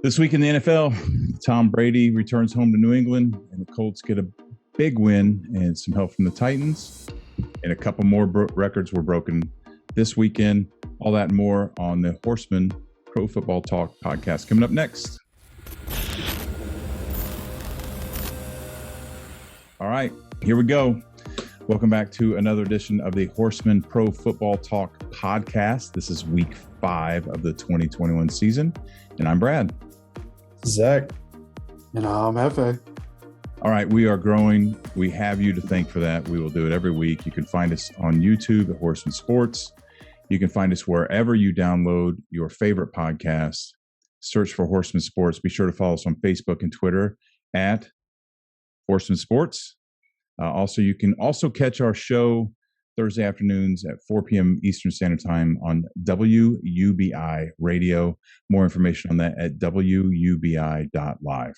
This week in the NFL, Tom Brady returns home to New England, and the Colts get a big win and some help from the Titans. And a couple more records were broken this weekend. All that and more on the Horsemen Pro Football Talk podcast. Coming up next. All right, here we go. Welcome back to another edition of the Horsemen Pro Football Talk podcast. This is week 5 of the 2021 season, and I'm Brad. Zach. And I'm Hefe. All right, we are growing. We have you to thank for that. We will do it every week. You can find us on YouTube at Horseman Sports. You can find us wherever you download your favorite podcasts. Search for Horseman Sports. Be sure to follow us on Facebook and Twitter at Horseman Sports. Also, you can also catch our show Thursday afternoons at 4 p.m. Eastern Standard Time on WUBI Radio. More information on that at WUBI.live.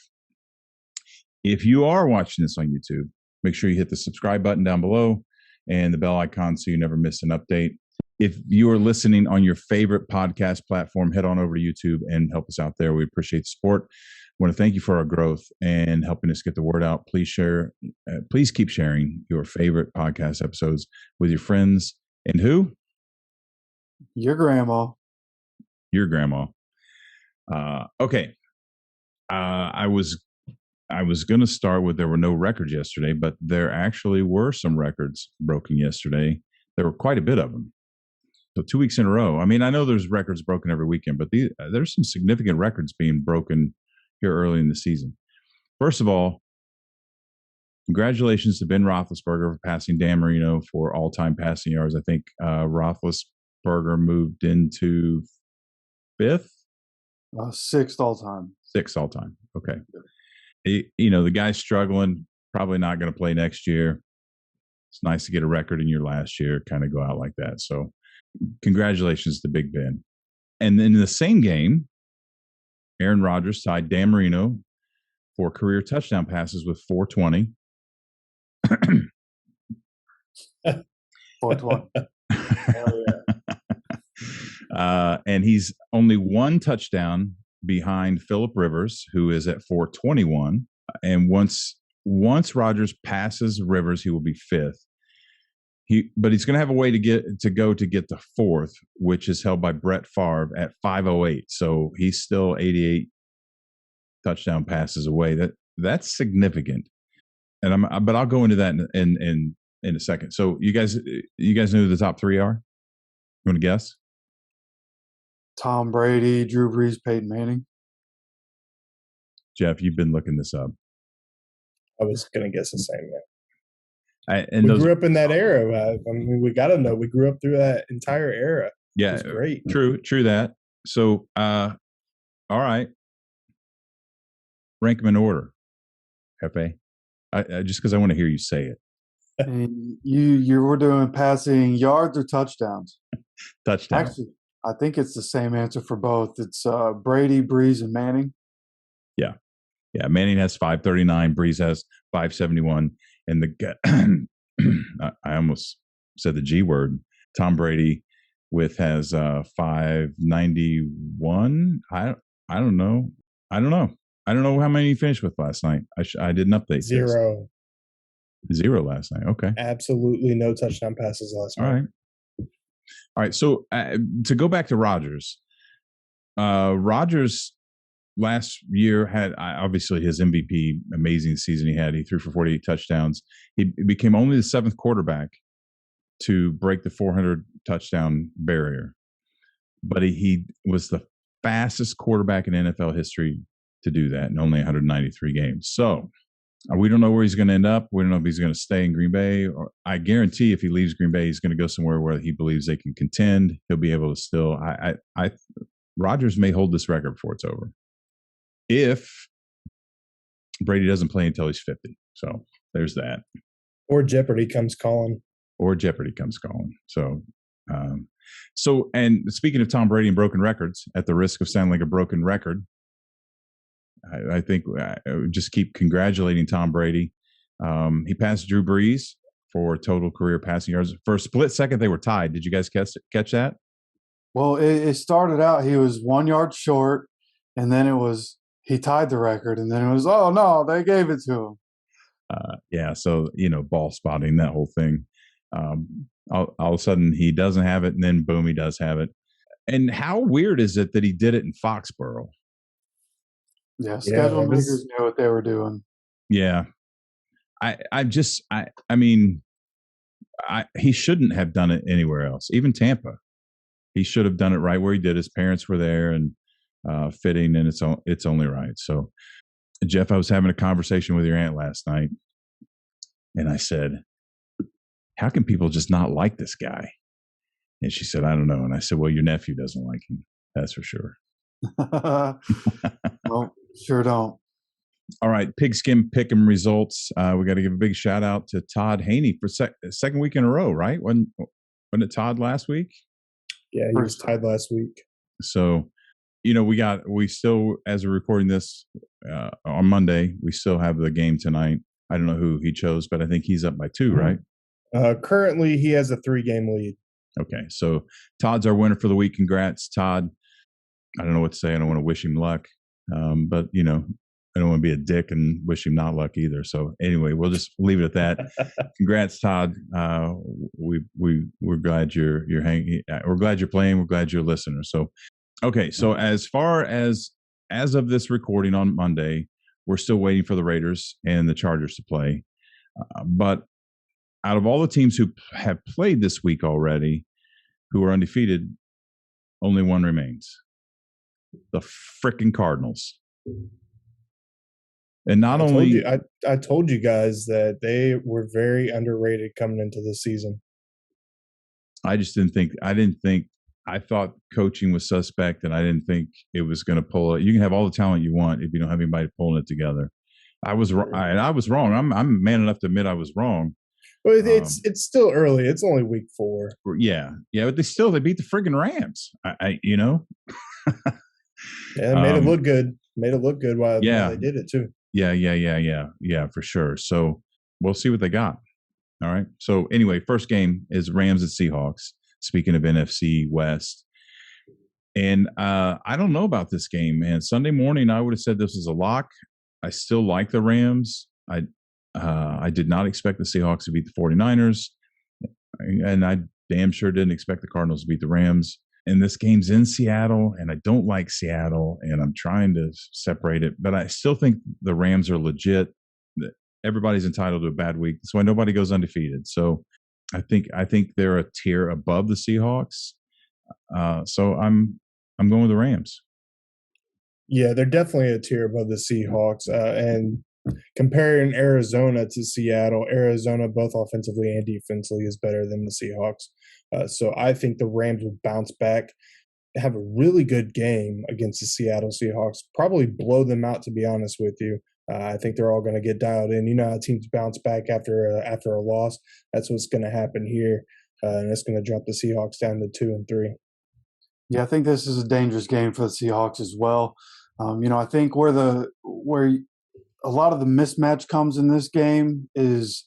If you are watching this on YouTube, make sure you hit the subscribe button down below and the bell icon so you never miss an update. If you are listening on your favorite podcast platform, head on over to YouTube and help us out there. We appreciate the support. I want to thank you for our growth and helping us get the word out. Please share. Please keep sharing your favorite podcast episodes with your friends and who? Your grandma. Your grandma. Okay. I was going to start with there were no records yesterday, but there actually were some records broken yesterday. There were quite a bit of them. So 2 weeks in a row. I mean, I know there's records broken every weekend, but there's some significant records being broken here early in the season. First of all, congratulations to Ben Roethlisberger for passing Dan Marino for all-time passing yards. I think Roethlisberger moved into 5th? 6th all-time. 6th all-time. Okay. The guy's struggling, probably not going to play next year. It's nice to get a record in your last year, kind of go out like that. So congratulations to Big Ben. And then in the same game, Aaron Rodgers tied Dan Marino for career touchdown passes with 420. 420. Hell yeah. And he's only one touchdown behind Phillip Rivers, who is at 421. And once Rodgers passes Rivers, he will be 5th. But he's going to have a way to get to 4th, which is held by Brett Favre at 508. So he's still 88 touchdown passes away. That's significant. But I'll go into that in a second. So you guys know who the top 3 are? You want to guess? Tom Brady, Drew Brees, Peyton Manning. Jeff, you've been looking this up. I was going to guess the same. Yeah. We grew up in that era. I mean, we got to know we grew up through that entire era. Yeah, it was great. True that. So, all right, rank them in order, Hefe. Just because I want to hear you say it. And you were doing passing yards or touchdowns? Touchdowns. Actually, I think it's the same answer for both. It's Brady, Brees, and Manning. Yeah. Manning has 539. Brees has 571. And I almost said the G word. Tom Brady has 591. I don't know. I don't know how many he finished with last night. I didn't update. 0. This. 0 last night. Okay. Absolutely no touchdown passes last night. All right. So to go back to Rodgers, last year had obviously his MVP amazing season he had. He threw for 48 touchdowns. He became only the 7th quarterback to break the 400 touchdown barrier. But he was the fastest quarterback in NFL history to do that in only 193 games. So we don't know where he's going to end up. We don't know if he's going to stay in Green Bay. Or I guarantee if he leaves Green Bay, he's going to go somewhere where he believes they can contend. He'll be able to still Rodgers may hold this record before it's over, if Brady doesn't play until he's 50. So there's that. Or Jeopardy comes calling. So, and speaking of Tom Brady and broken records, at the risk of sounding like a broken record, I think I would just keep congratulating Tom Brady. He passed Drew Brees for total career passing yards. For a split second, they were tied. Did you guys catch that? Well, it started out he was 1 yard short, and then it was he tied the record, and then it was, oh no, they gave it to him. Yeah, so ball spotting, that whole thing. All of a sudden he doesn't have it, and then boom, he does have it. And how weird is it that he did it in Foxborough? Yeah, schedule makers knew what they were doing. Yeah, mean, he shouldn't have done it anywhere else. Even Tampa, he should have done it right where he did. His parents were there and fitting, and it's only right. So, Jeff, I was having a conversation with your aunt last night, and I said, "How can people just not like this guy?" And she said, "I don't know." And I said, "Well, your nephew doesn't like him. That's for sure." Well, sure don't. All right, Pigskin Pick'em results. We got to give a big shout out to Todd Haney for second week in a row, right? Wasn't it Todd last week? Yeah, he was tied last week. So, we still, as we're recording this on Monday, we still have the game tonight. I don't know who he chose, but I think he's up by 2, right? Currently, he has a 3-game lead. Okay, so Todd's our winner for the week. Congrats, Todd. I don't know what to say. I don't want to wish him luck, but I don't want to be a dick and wish him not luck either. So anyway, we'll just leave it at that. Congrats, Todd. We're glad you're hanging. We're glad you're playing. We're glad you're a listener. So, okay. So as far as of this recording on Monday, we're still waiting for the Raiders and the Chargers to play. But out of all the teams who have played this week already, who are undefeated, only one remains: the frickin' Cardinals. And not only I told you guys that they were very underrated coming into the season. I just didn't think. I thought coaching was suspect, and I didn't think it was going to pull it. You can have all the talent you want if you don't have anybody pulling it together. I was wrong. I was wrong. I'm man enough to admit I was wrong. Well, it's still early. It's only week 4. Yeah, but they beat the friggin' Rams. Yeah, made it look good. Made it look good while they did it too. Yeah, for sure. So we'll see what they got. All right. So anyway, first game is Rams and Seahawks. Speaking of NFC West. And I don't know about this game, man. Sunday morning, I would have said this was a lock. I still like the Rams. I did not expect the Seahawks to beat the 49ers. And I damn sure didn't expect the Cardinals to beat the Rams. And this game's in Seattle, and I don't like Seattle, and I'm trying to separate it. But I still think the Rams are legit. Everybody's entitled to a bad week. That's why nobody goes undefeated. So I think they're a tier above the Seahawks. So I'm going with the Rams. Yeah, they're definitely a tier above the Seahawks. And comparing Arizona to Seattle, Arizona both offensively and defensively is better than the Seahawks. So I think the Rams will bounce back, have a really good game against the Seattle Seahawks, probably blow them out, to be honest with you. I think they're all going to get dialed in. You know how teams bounce back after a loss? That's what's going to happen here, and it's going to drop the Seahawks down to 2-3. Yeah, I think this is a dangerous game for the Seahawks as well. I think where a lot of the mismatch comes in this game is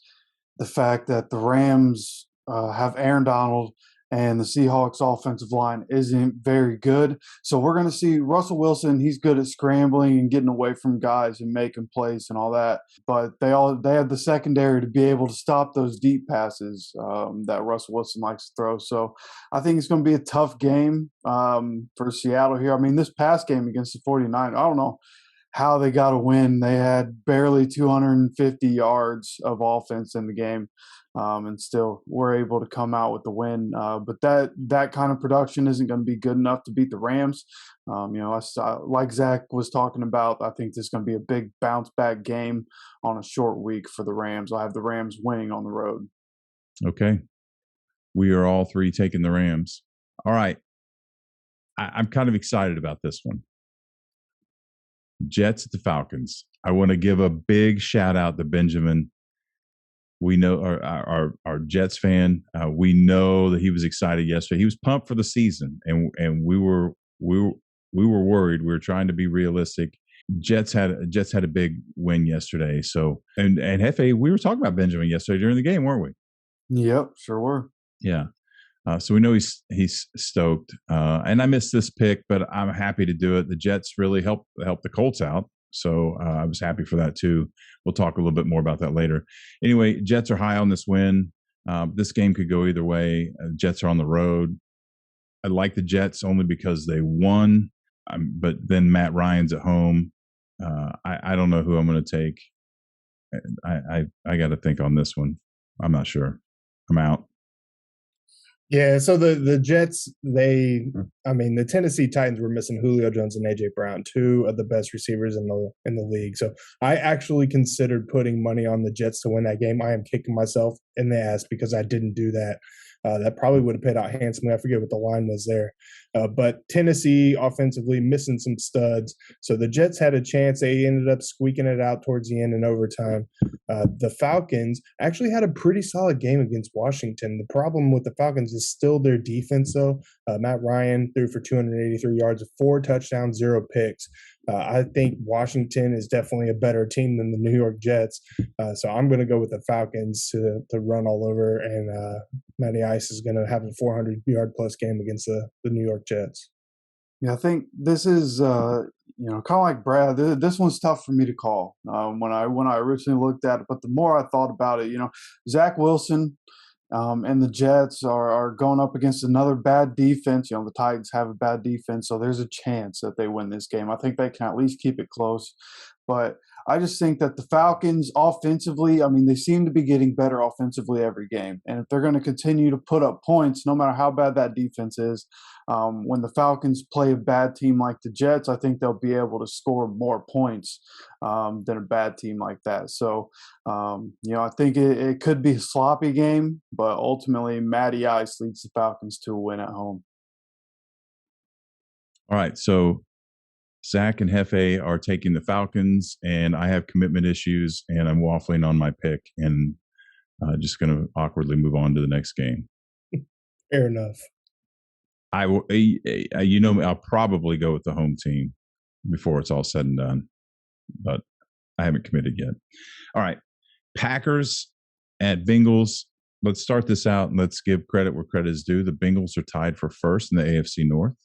the fact that the Rams have Aaron Donald and the Seahawks offensive line isn't very good. So we're going to see Russell Wilson. He's good at scrambling and getting away from guys and making plays and all that. But they have the secondary to be able to stop those deep passes that Russell Wilson likes to throw. So I think it's going to be a tough game for Seattle here. I mean, this past game against the 49ers, I don't know how they got a win. They had barely 250 yards of offense in the game. And still were able to come out with the win. But that kind of production isn't going to be good enough to beat the Rams. Like Zach was talking about, I think this is going to be a big bounce back game on a short week for the Rams. I have the Rams winning on the road. Okay. We are all three taking the Rams. All right. I'm kind of excited about this one. Jets at the Falcons. I want to give a big shout out to Benjamin. We know our Jets fan. We know that he was excited yesterday. He was pumped for the season, and we were worried. We were trying to be realistic. Jets had a big win yesterday. So and Hefe, we were talking about Benjamin yesterday during the game, weren't we? Yep, sure were. Yeah. So we know he's stoked. And I missed this pick, but I'm happy to do it. The Jets really helped the Colts out. So I was happy for that too. We'll talk a little bit more about that later. Anyway, Jets are high on this win. This game could go either way. Jets are on the road. I like the Jets only because they won, but then Matt Ryan's at home. I don't know who I'm going to take. I got to think on this one. I'm not sure. I'm out. Yeah, so the Jets, the Tennessee Titans were missing Julio Jones and AJ Brown, two of the best receivers in the league. So I actually considered putting money on the Jets to win that game. I am kicking myself in the ass because I didn't do that. That probably would have paid out handsomely. I forget what the line was there. But Tennessee offensively missing some studs. So the Jets had a chance. They ended up squeaking it out towards the end in overtime. The Falcons actually had a pretty solid game against Washington. The problem with the Falcons is still their defense, though. Matt Ryan threw for 283 yards, 4 touchdowns, 0 picks. I think Washington is definitely a better team than the New York Jets. So I'm going to go with the Falcons to run all over, and Matty Ice is going to have a 400-yard-plus game against the New York Jets. Yeah, I think this is, kind of like Brad. This one's tough for me to call when I originally looked at it. But the more I thought about it, Zach Wilson and the Jets are going up against another bad defense. The Titans have a bad defense, so there's a chance that they win this game. I think they can at least keep it close. But I just think that the Falcons offensively, they seem to be getting better offensively every game. And if they're going to continue to put up points, no matter how bad that defense is, when the Falcons play a bad team like the Jets, I think they'll be able to score more points than a bad team like that. So, I think it could be a sloppy game, but ultimately Matty Ice leads the Falcons to a win at home. All right, so Zach and Hefe are taking the Falcons, and I have commitment issues, and I'm waffling on my pick, and just going to awkwardly move on to the next game. Fair enough. I will, I'll probably go with the home team before it's all said and done, but I haven't committed yet. All right, Packers at Bengals. Let's start this out and let's give credit where credit is due. The Bengals are tied for first in the AFC North.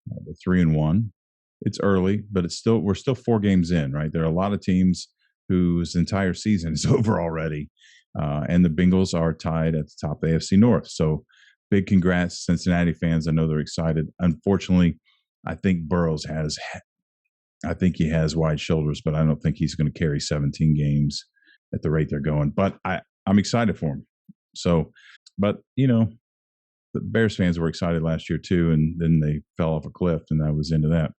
They're 3-1. It's early, but we're still 4 games in, right? There are a lot of teams whose entire season is over already, and the Bengals are tied at the top of the AFC North. So big congrats, Cincinnati fans. I know they're excited. Unfortunately, I think Burrows has wide shoulders, but I don't think he's going to carry 17 games at the rate they're going. But I'm excited for him. So, but the Bears fans were excited last year too, and then they fell off a cliff, and I was into that.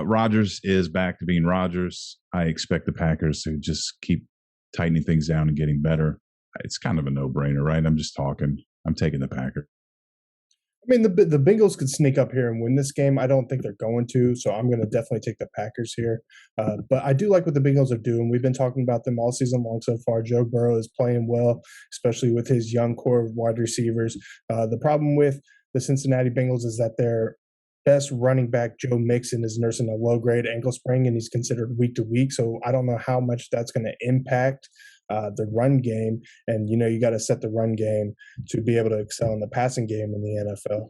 Rodgers is back to being Rodgers. I expect the Packers to just keep tightening things down and getting better. It's kind of a no-brainer, right? I'm just talking. I'm taking the Packers. The Bengals could sneak up here and win this game. I don't think they're going to, so I'm going to definitely take the Packers here. But I do like what the Bengals are doing. We've been talking about them all season long so far. Joe Burrow is playing well, especially with his young core of wide receivers. The problem with the Cincinnati Bengals is that their best running back, Joe Mixon, is nursing a low-grade ankle sprain, and he's considered week to week. So I don't know how much that's going to impact the run game. And, you got to set the run game to be able to excel in the passing game in the NFL.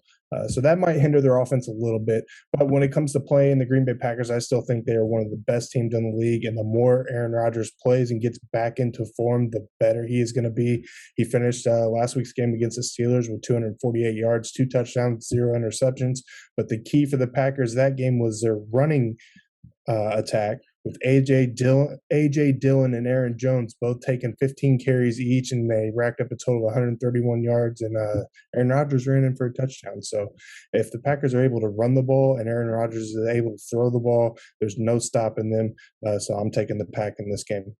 So that might hinder their offense a little bit. But when it comes to playing the Green Bay Packers, I still think they are one of the best teams in the league. And the more Aaron Rodgers plays and gets back into form, the better he is going to be. He finished last week's game against the Steelers with 248 yards, 2 touchdowns, 0 interceptions. But the key for the Packers that game was their running attack, with A.J. Dillon and Aaron Jones both taking 15 carries each, and they racked up a total of 131 yards, and Aaron Rodgers ran in for a touchdown. So if the Packers are able to run the ball and Aaron Rodgers is able to throw the ball, there's no stopping them. So I'm taking the Pack in this game.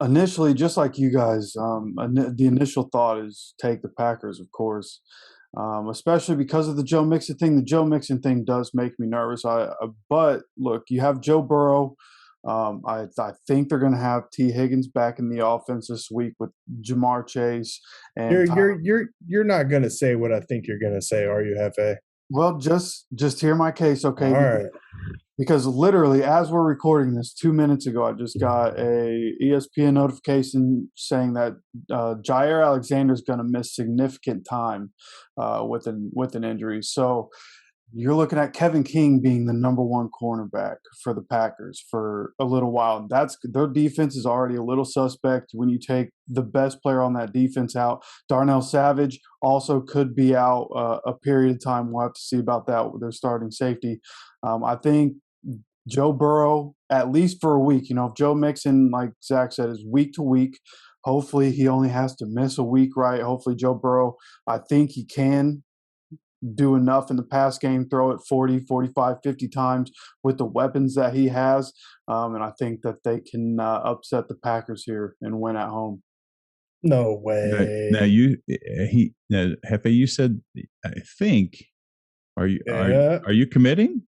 Initially, just like you guys, the initial thought is take the Packers, of course. Especially because of the Joe Mixon thing. The Joe Mixon thing does make me nervous. But look, you have Joe Burrow. I think they're going to have T. Higgins back in the offense this week with Jamar Chase. And you're not going to say what I think you're going to say, are you, Hefe? Well, just hear my case, okay? All right. Because literally, as we're recording this 2 minutes ago, I just got a ESPN notification saying that Jair Alexander is going to miss significant time with an injury. So you're looking at Kevin King being the number one cornerback for the Packers for a little while. Their defense is already a little suspect when you take the best player on that defense out. Darnell Savage also could be out a period of time. We'll have to see about that with their starting safety. I think Joe Burrow, at least for a week, if Joe Mixon, like Zach said, is week to week, hopefully he only has to miss a week, right? Hopefully Joe Burrow, I think he can do enough in the pass game, throw it 40, 45, 50 times with the weapons that he has. And I think that they can upset the Packers here and win at home. No way. Now Hefe, you said, I think, are you committing?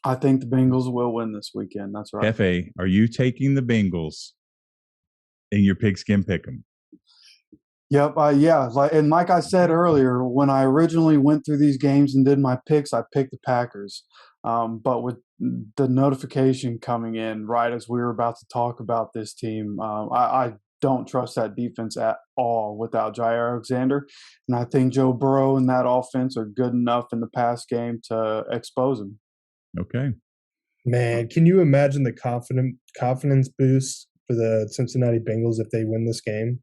I think the Bengals will win this weekend. That's right. Hefe, are you taking the Bengals in your pigskin pick'em? Yep. Yeah. Like I said earlier, when I originally went through these games and did my picks, I picked the Packers. But with the notification coming in right as we were about to talk about this team, I don't trust that defense at all without Jair Alexander. And I think Joe Burrow and that offense are good enough in the pass game to expose him. Okay. Man, can you imagine the confidence boost for the Cincinnati Bengals if they win this game?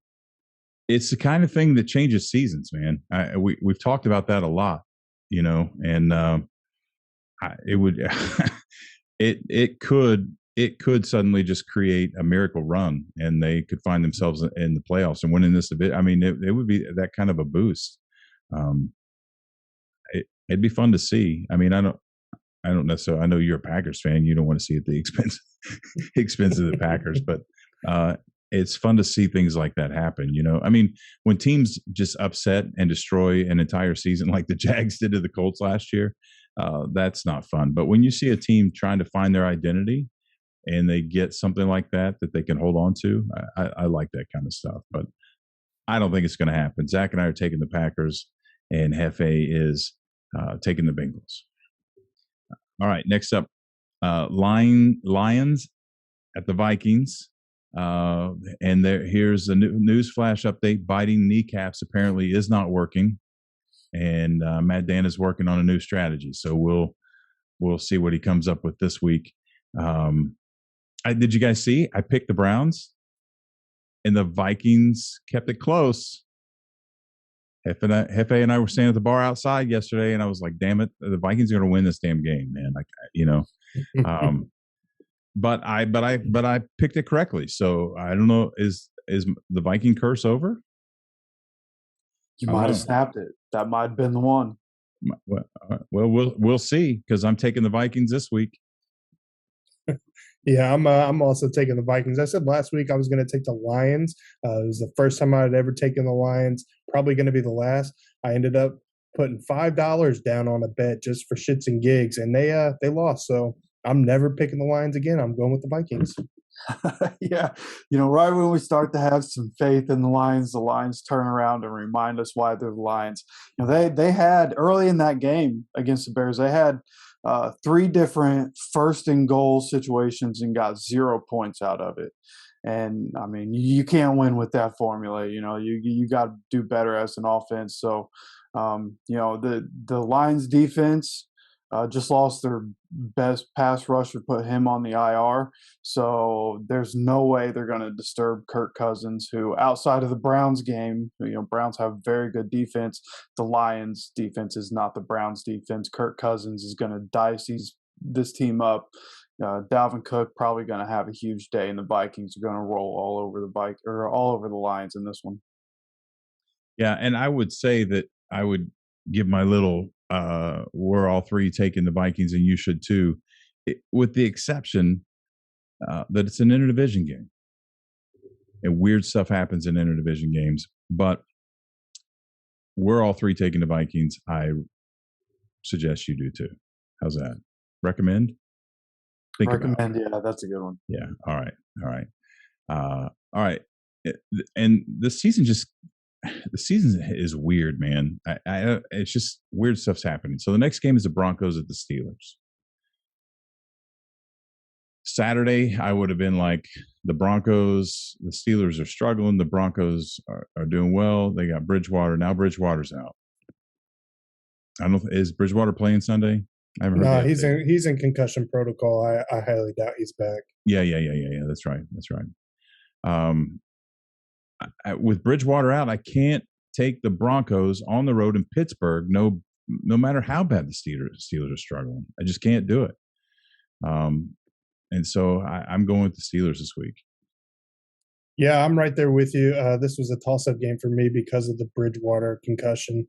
It's the kind of thing that changes seasons, man. We've talked about that a lot, and it would it could suddenly just create a miracle run, and they could find themselves in the playoffs and winning this a bit. I mean, it would be that kind of a boost. It'd be fun to see. I mean, I don't necessarily. I know you're a Packers fan. You don't want to see it at the expense of the Packers, but it's fun to see things like that happen. I mean, when teams just upset and destroy an entire season like the Jags did to the Colts last year, that's not fun. But when you see a team trying to find their identity and they get something like that they can hold on to, I like that kind of stuff. But I don't think it's going to happen. Zach and I are taking the Packers, and Hefe is taking the Bengals. All right, next up, Lions at the Vikings. And here's a news flash update. Biting kneecaps apparently is not working, and Matt Dan is working on a new strategy. So we'll see what he comes up with this week. Did you guys see? I picked the Browns, and the Vikings kept it close. Hefe and I were standing at the bar outside yesterday, and I was like, "Damn it, the Vikings are going to win this damn game, man!" But I picked it correctly. So I don't know. Is the Viking curse over? You might have snapped it. That might have been the one. Well, we'll see, because I'm taking the Vikings this week. Yeah, I'm also taking the Vikings. I said last week I was going to take the Lions. It was the first time I had ever taken the Lions. Probably going to be the last. I ended up putting $5 down on a bet just for shits and gigs, and they lost. So I'm never picking the Lions again. I'm going with the Vikings. Yeah. Right when we start to have some faith in the Lions turn around and remind us why they're the Lions. They had early in that game against the Bears, they had 3 different first and goal situations and got 0 points out of it. And I mean, you can't win with that formula. You got to do better as an offense. So, the Lions defense just lost their best pass rusher, put him on the IR. So there's no way they're going to disturb Kirk Cousins, who outside of the Browns game, Browns have very good defense. The Lions defense is not the Browns defense. Kirk Cousins is going to dice this team up. Dalvin Cook probably going to have a huge day, and the Vikings are going to roll all over the Lions in this one. Yeah, and I would say that I would give my little we're all three taking the Vikings, and you should too, with the exception that it's an interdivision game. And weird stuff happens in interdivision games, but we're all three taking the Vikings. I suggest you do too. How's that? Recommend? Recommend, yeah, that's a good one. Yeah. All right. All right. And the season just the season is weird, man. It's just weird stuff's happening. So the next game is the Broncos at the Steelers. Saturday, I would have been like, the Steelers are struggling. The Broncos are doing well. They got Bridgewater. Now Bridgewater's out. I don't know. Is Bridgewater playing Sunday? I haven't heard. No, he's in concussion protocol. I highly doubt he's back. Yeah. That's right. With Bridgewater out, I can't take the Broncos on the road in Pittsburgh. No matter how bad the Steelers are struggling, I just can't do it. And so I'm going with the Steelers this week. Yeah, I'm right there with you. This was a toss-up game for me because of the Bridgewater concussion.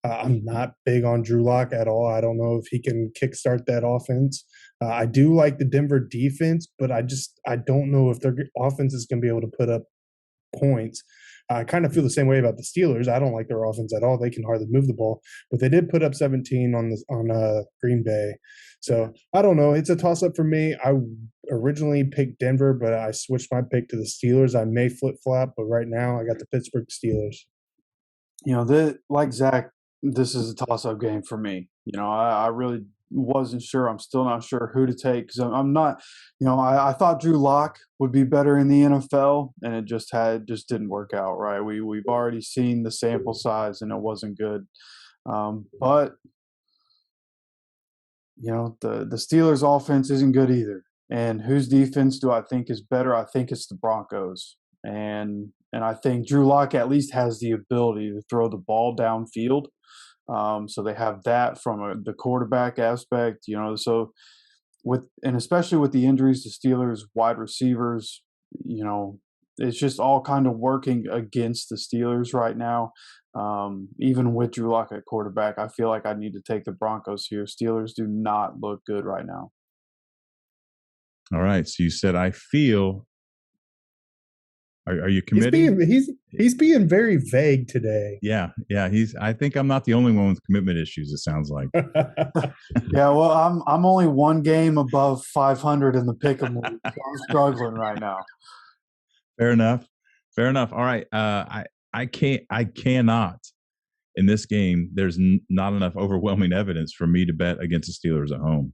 I'm not big on Drew Lock at all. I don't know if he can kickstart that offense. I do like the Denver defense, but I don't know if their offense is going to be able to put up points. I kind of feel the same way about the Steelers. I don't like their offense at all. They can hardly move the ball, but they did put up 17 on Green Bay. So I don't know. It's a toss-up for me. I originally picked Denver, but I switched my pick to the Steelers. I may flip-flop, but right now I got the Pittsburgh Steelers. Like Zach, this is a toss-up game for me. I really wasn't sure. I'm still not sure who to take because I'm not. I thought Drew Lock would be better in the NFL, and it just didn't work out. Right? We've already seen the sample size, and it wasn't good. But the Steelers' offense isn't good either. And whose defense do I think is better? I think it's the Broncos, and I think Drew Lock at least has the ability to throw the ball downfield. So they have that from the quarterback aspect, so especially with the injuries to Steelers wide receivers, it's just all kind of working against the Steelers right now. Even with Drew Lock at quarterback, I feel like I need to take the Broncos here. Steelers do not look good right now. All right. So you said, I feel. Are you committing? He's being very vague today. Yeah. I think I'm not the only one with commitment issues. It sounds like. Yeah. Well, I'm only one game above 500 in the pick'em league. So I'm struggling right now. Fair enough. All right. I cannot in this game. There's not enough overwhelming evidence for me to bet against the Steelers at home.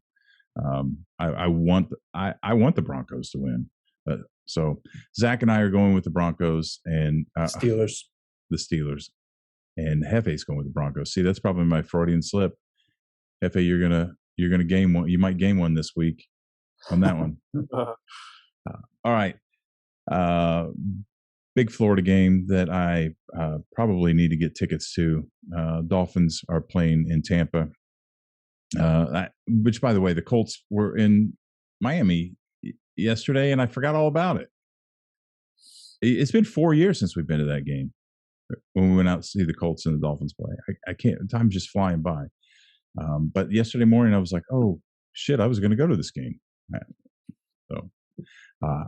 I want the Broncos to win. So Zach and I are going with the Broncos and Steelers. The Steelers, and Hefe's going with the Broncos. See, that's probably my Freudian slip. Hefe, you're gonna game one. You might game one this week on that one. All right. Big Florida game that I probably need to get tickets to. Dolphins are playing in Tampa. Which, by the way, the Colts were in Miami yesterday, and I forgot all about it. It's been 4 years since we've been to that game when we went out to see the Colts and the Dolphins play. I can't. Time's just flying by. But yesterday morning, I was like, "Oh shit, I was going to go to this game." So I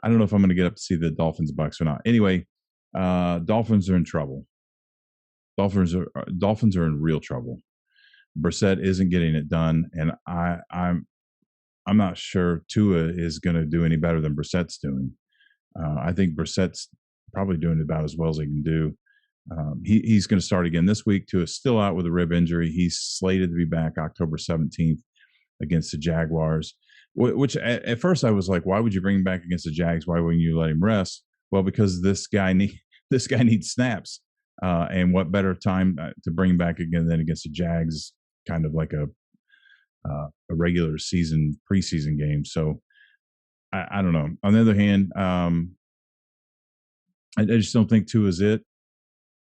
don't know if I'm going to get up to see the Dolphins Bucks or not. Anyway, Dolphins are in trouble. Dolphins are in real trouble. Brissett isn't getting it done, and I'm not sure Tua is going to do any better than Brissett's doing. I think Brissett's probably doing about as well as he can do. He's going to start again this week. Tua's still out with a rib injury. He's slated to be back October 17th against the Jaguars, which at first I was like, why would you bring him back against the Jags? Why wouldn't you let him rest? Well, because this guy needs snaps. And what better time to bring him back again than against the Jags, kind of like a regular season preseason game. So I don't know. On the other hand, I just don't think Tua is it.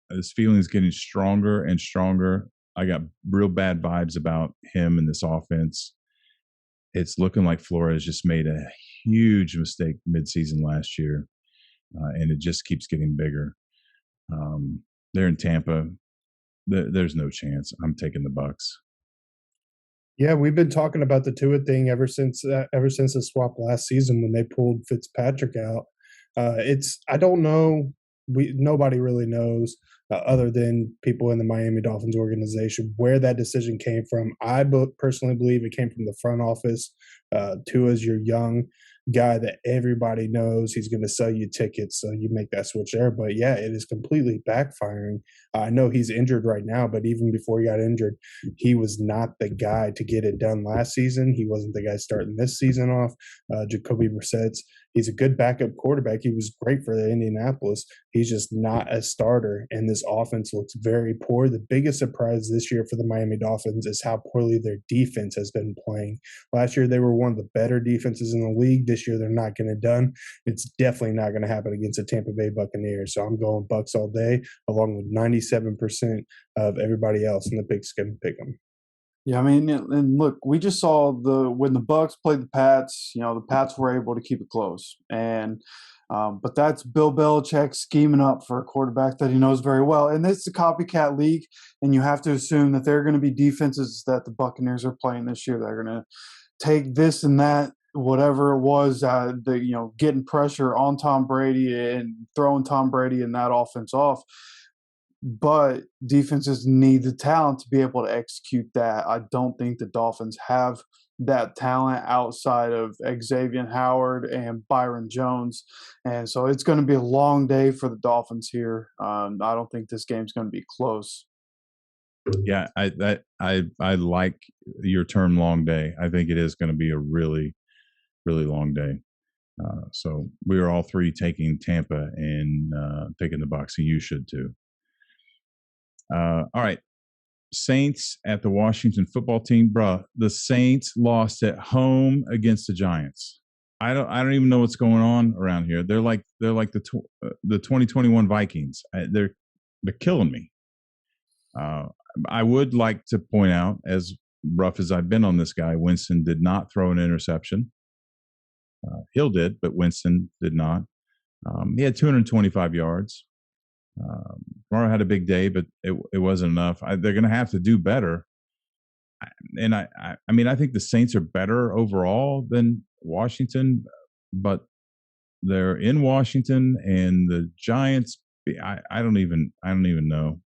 This feeling is getting stronger and stronger. I got real bad vibes about him and this offense. It's looking like Flores just made a huge mistake midseason last year, and it just keeps getting bigger. They're in Tampa. There's no chance. I'm taking the Bucks. Yeah, we've been talking about the Tua thing ever since the swap last season when they pulled Fitzpatrick out. I don't know. Nobody really knows other than people in the Miami Dolphins organization where that decision came from. I personally believe it came from the front office. Tua's your young guy that everybody knows. He's going to sell you tickets, so you make that switch there. But yeah, it is completely backfiring. I know he's injured right now, but even before he got injured, he was not the guy to get it done last season. He wasn't the guy starting this season off. Jacoby Brissett's he's a good backup quarterback. He was great for the Indianapolis. He's just not a starter, and this offense looks very poor. The biggest surprise this year for the Miami Dolphins is how poorly their defense has been playing. Last year, they were one of the better defenses in the league. This year, they're not getting it done. It's definitely not going to happen against the Tampa Bay Buccaneers. So I'm going Bucs all day, along with 97% of everybody else in the Pigskin Pick'em. Yeah, I mean, and look, we just saw when the Bucs played the Pats. The Pats were able to keep it close, and but that's Bill Belichick scheming up for a quarterback that he knows very well. And it's a copycat league, and you have to assume that there are going to be defenses that the Buccaneers are playing this year that are going to take this and that, whatever it was, getting pressure on Tom Brady and throwing Tom Brady and that offense off. But defenses need the talent to be able to execute that. I don't think the Dolphins have that talent outside of Xavier Howard and Byron Jones. And so it's going to be a long day for the Dolphins here. I don't think this game's going to be close. Yeah, I like your term long day. I think it is going to be a really, really long day. So we are all three taking Tampa and taking the Bucs, and you should too. All right. Saints at the Washington football team. Bruh, the Saints lost at home against the Giants. I don't even know what's going on around here. They're like the 2021 Vikings. They're killing me. I would like to point out, as rough as I've been on this guy, Winston did not throw an interception. Hill did, but Winston did not. He had 225 yards. Kamara had a big day, but it wasn't enough. They're going to have to do better. And I mean, I think the Saints are better overall than Washington, but they're in Washington, and the Giants. I don't even know.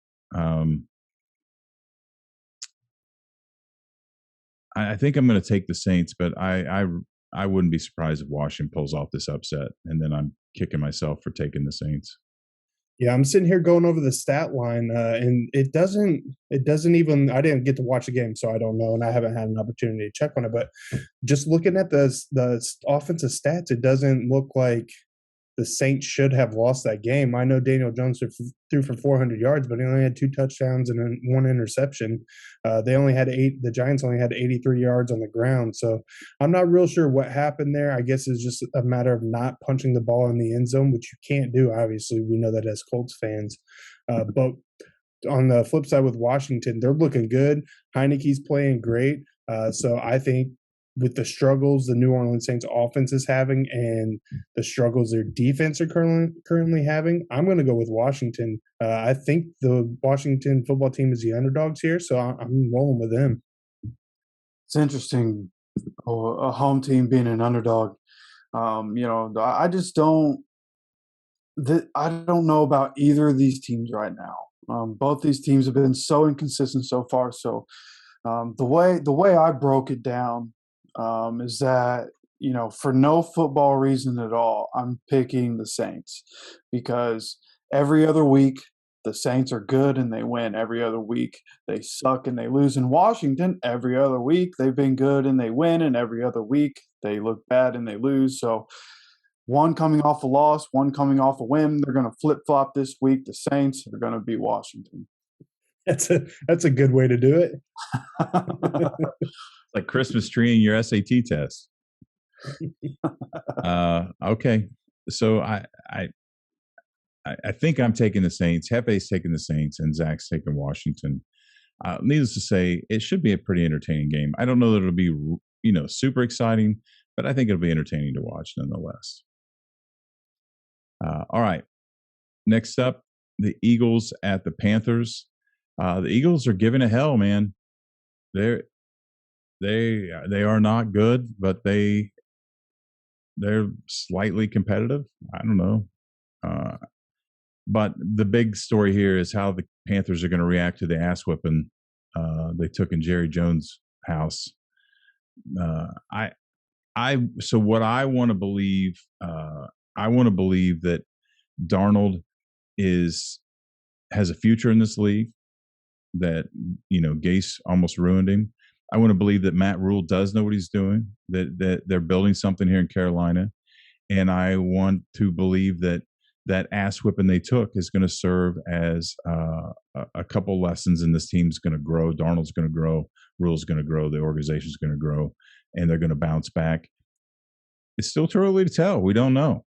I think I'm going to take the Saints, but I wouldn't be surprised if Washington pulls off this upset, and then I'm kicking myself for taking the Saints. Yeah, I'm sitting here going over the stat line, and it doesn't even. I didn't get to watch the game, so I don't know, and I haven't had an opportunity to check on it. But just looking at the offensive stats, it doesn't look like the Saints should have lost that game. I know Daniel Jones threw for 400 yards, but he only had 2 touchdowns and 1 interception. The Giants only had 83 yards on the ground. So I'm not real sure what happened there. I guess it's just a matter of not punching the ball in the end zone, which you can't do. Obviously, we know that as Colts fans. But on the flip side with Washington, they're looking good. Heineke's playing great. So I think with the struggles the New Orleans Saints offense is having and the struggles their defense are currently having, I'm going to go with Washington. I think the Washington football team is the underdogs here, so I'm rolling with them. It's interesting, a home team being an underdog. I just don't. I don't know about either of these teams right now. Both these teams have been so inconsistent so far. So the way I broke it down is that, for no football reason at all, I'm picking the Saints because every other week the Saints are good and they win. Every other week they suck and they lose. In Washington, every other week they've been good and they win, and every other week they look bad and they lose. So one coming off a loss, one coming off a win. They're going to flip-flop this week. The Saints are going to beat Washington. That's a good way to do it. Like Christmas tree in your SAT test. Okay. So I think I'm taking the Saints. Hefe's taking the Saints, and Zach's taking Washington. Needless to say, it should be a pretty entertaining game. I don't know that it'll be, super exciting, but I think it'll be entertaining to watch nonetheless. All right. Next up, the Eagles at the Panthers. The Eagles are giving it hell, man. They are not good, but they're slightly competitive. I don't know. But the big story here is how the Panthers are going to react to the ass whipping they took in Jerry Jones' house. So what I want to believe, that Darnold has a future in this league. That Gase almost ruined him. I want to believe that Matt Rule does know what he's doing. That they're building something here in Carolina, and I want to believe that ass whipping they took is going to serve as a couple lessons, and this team's going to grow. Darnold's going to grow. Rule's going to grow. The organization's going to grow, and they're going to bounce back. It's still too early to tell. We don't know.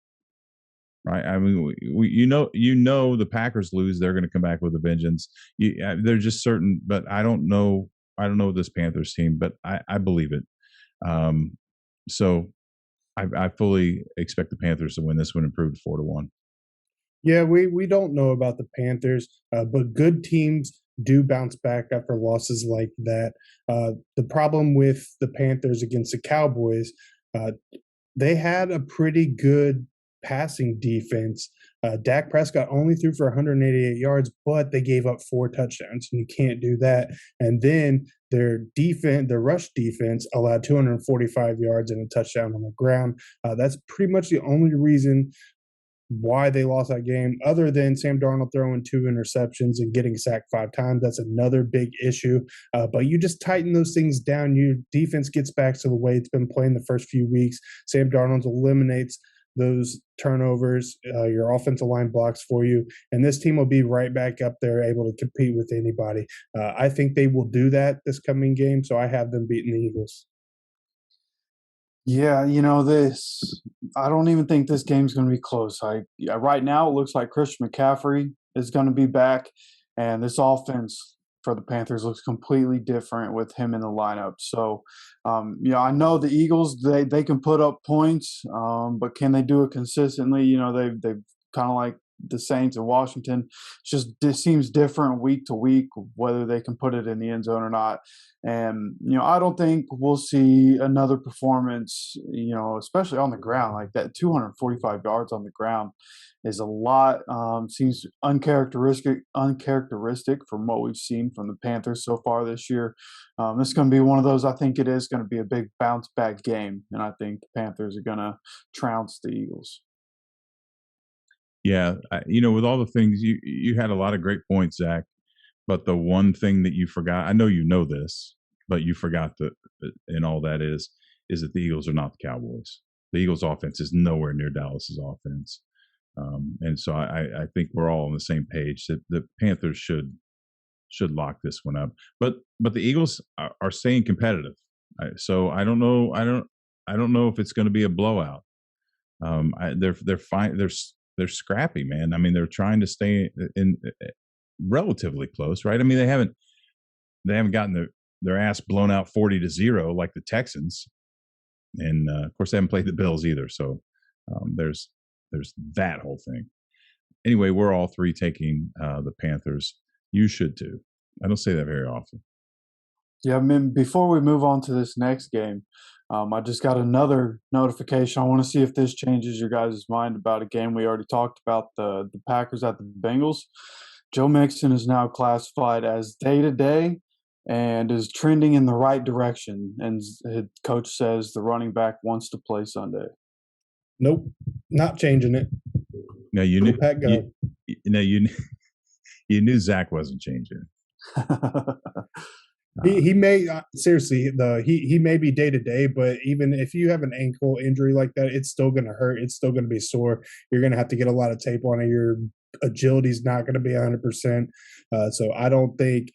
Right. I mean, the Packers lose, they're going to come back with a vengeance. They're just certain, but I don't know this Panthers team, but I believe it. So I fully expect the Panthers to win this one, improved 4-1. Yeah, we don't know about the Panthers, but good teams do bounce back after losses like that. The problem with the Panthers against the Cowboys, they had a pretty good passing defense. Dak Prescott only threw for 188 yards, but they gave up 4 touchdowns, and you can't do that. And then their rush defense allowed 245 yards and a touchdown on the ground. That's pretty much the only reason why they lost that game, other than Sam Darnold throwing 2 interceptions and getting sacked 5 times. That's another big issue. But you just tighten those things down. Your defense gets back to the way it's been playing the first few weeks. Sam Darnold eliminates those turnovers. Your offensive line blocks for you, and this team will be right back up there, able to compete with anybody. I think they will do that this coming game, so I have them beating the Eagles. Yeah, I don't even think this game's going to be close. Right now, it looks like Christian McCaffrey is going to be back, and this offense for the Panthers looks completely different with him in the lineup. So, I know the Eagles, they can put up points, but can they do it consistently? They've kind of like the Saints in Washington. It seems different week to week, whether they can put it in the end zone or not. And, I don't think we'll see another performance, especially on the ground, like that 245 yards on the ground is a lot. Seems uncharacteristic from what we've seen from the Panthers so far this year. This is going to be one of those. I think it is going to be a big bounce back game, and I think the Panthers are going to trounce the Eagles. Yeah, with all the things you had a lot of great points, Zach. But the one thing that you forgot, I know you know this, but you forgot that, and all that is that the Eagles are not the Cowboys. The Eagles' offense is nowhere near Dallas's offense. And so I think we're all on the same page that the Panthers should lock this one up. But the Eagles are staying competitive. So I don't know. I don't know if it's going to be a blowout. They're fine. They're scrappy, man. I mean, they're trying to stay in relatively close, right? I mean, they haven't gotten their ass blown out 40-0 like the Texans, and of course they haven't played the Bills either. So there's that whole thing. Anyway, we're all three taking the Panthers. You should too. I don't say that very often. Yeah, I mean, before we move on to this next game, I just got another notification. I want to see if this changes your guys' mind about a game we already talked about, the Packers at the Bengals. Joe Mixon is now classified as day-to-day and is trending in the right direction. And his coach says the running back wants to play Sunday. Nope, not changing it. No, you knew. Pat go. You knew Zach wasn't changing. He may seriously he may be day to day, but even if you have an ankle injury like that, it's still going to hurt. It's still going to be sore. You're going to have to get a lot of tape on it. Your agility is not going to be 100%. So I don't think.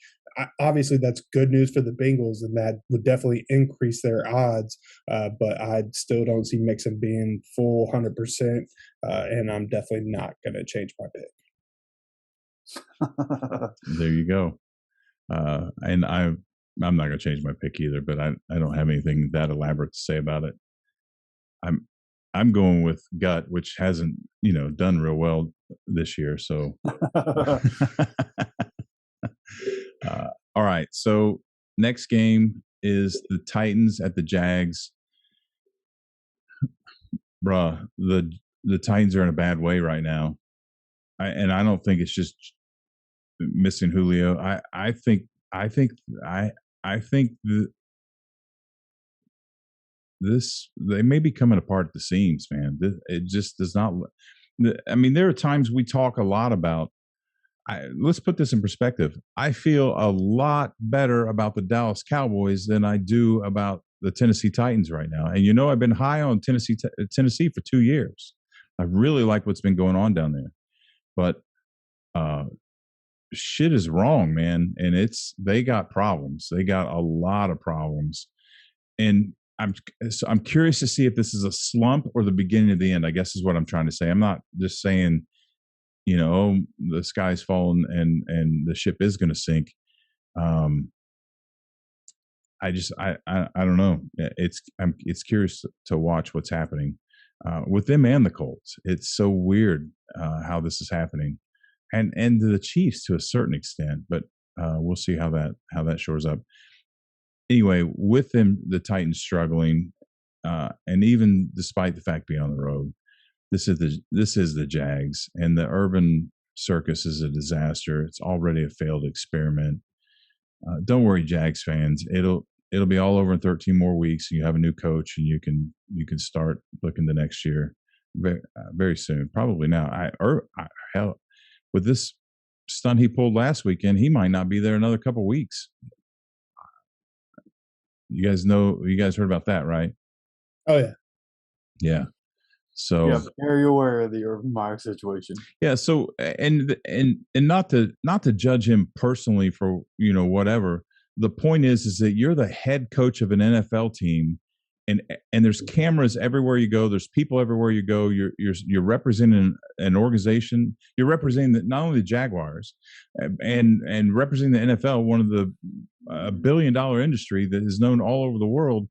Obviously, that's good news for the Bengals, and that would definitely increase their odds. But I still don't see Mixon being full 100%, and I'm definitely not going to change my pick. There you go. And I'm not going to change my pick either, but I don't have anything that elaborate to say about it. I'm going with gut, which hasn't done real well this year. So, all right. So next game is the Titans at the Jags. Bruh, the Titans are in a bad way right now, and I don't think it's just missing Julio. I think they may be coming apart at the seams, man. It just does not. I mean, there are times we talk a lot about. Let's put this in perspective. I feel a lot better about the Dallas Cowboys than I do about the Tennessee Titans right now. And I've been high on Tennessee for 2 years. I really like what's been going on down there, but shit is wrong, man. And they got problems. They got a lot of problems, and I'm curious to see if this is a slump or the beginning of the end. I guess is what I'm trying to say. I'm not just saying, the sky's falling and the ship is going to sink. I don't know. It's curious to watch what's happening with them and the Colts. It's so weird how this is happening, and the Chiefs to a certain extent. But we'll see how that shores up. Anyway, with them, the Titans struggling, and even despite the fact being on the road. This is the Jags, and the urban circus is a disaster. It's already a failed experiment. Don't worry, Jags fans. It'll be all over in 13 more weeks, and you have a new coach, and you can start looking to next year very, very soon. Probably now. Hell, with this stunt he pulled last weekend, he might not be there another couple of weeks. You guys heard about that, right? Oh yeah. Yeah. So yeah, very aware of the Urban Meyer situation. Yeah. So and not to judge him personally for whatever. The point is that you're the head coach of an NFL team, and there's cameras everywhere you go. There's people everywhere you go. You're representing an organization. You're representing not only the Jaguars, and representing the NFL, one of the $1 billion industry that is known all over the world.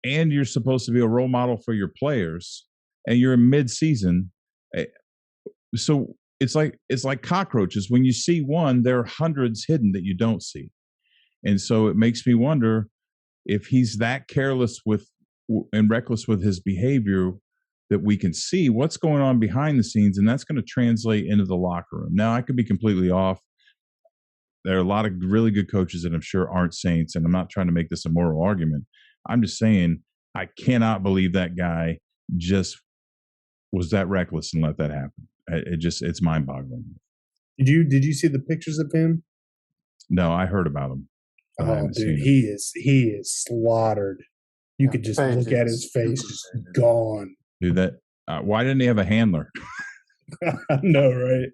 And you're supposed to be a role model for your players, and you're in mid-season. So it's like cockroaches. When you see one, there are hundreds hidden that you don't see. And so it makes me wonder if he's that careless and reckless with his behavior that we can see what's going on behind the scenes, and that's going to translate into the locker room. Now, I could be completely off. There are a lot of really good coaches that I'm sure aren't saints, and I'm not trying to make this a moral argument. I'm just saying I cannot believe that guy just was that reckless and let that happen. It's mind-boggling. Did you see the pictures of him? No, I heard about him. Oh, dude, he is slaughtered. You could just look at his face, just gone. Dude, why didn't he have a handler? I know, right?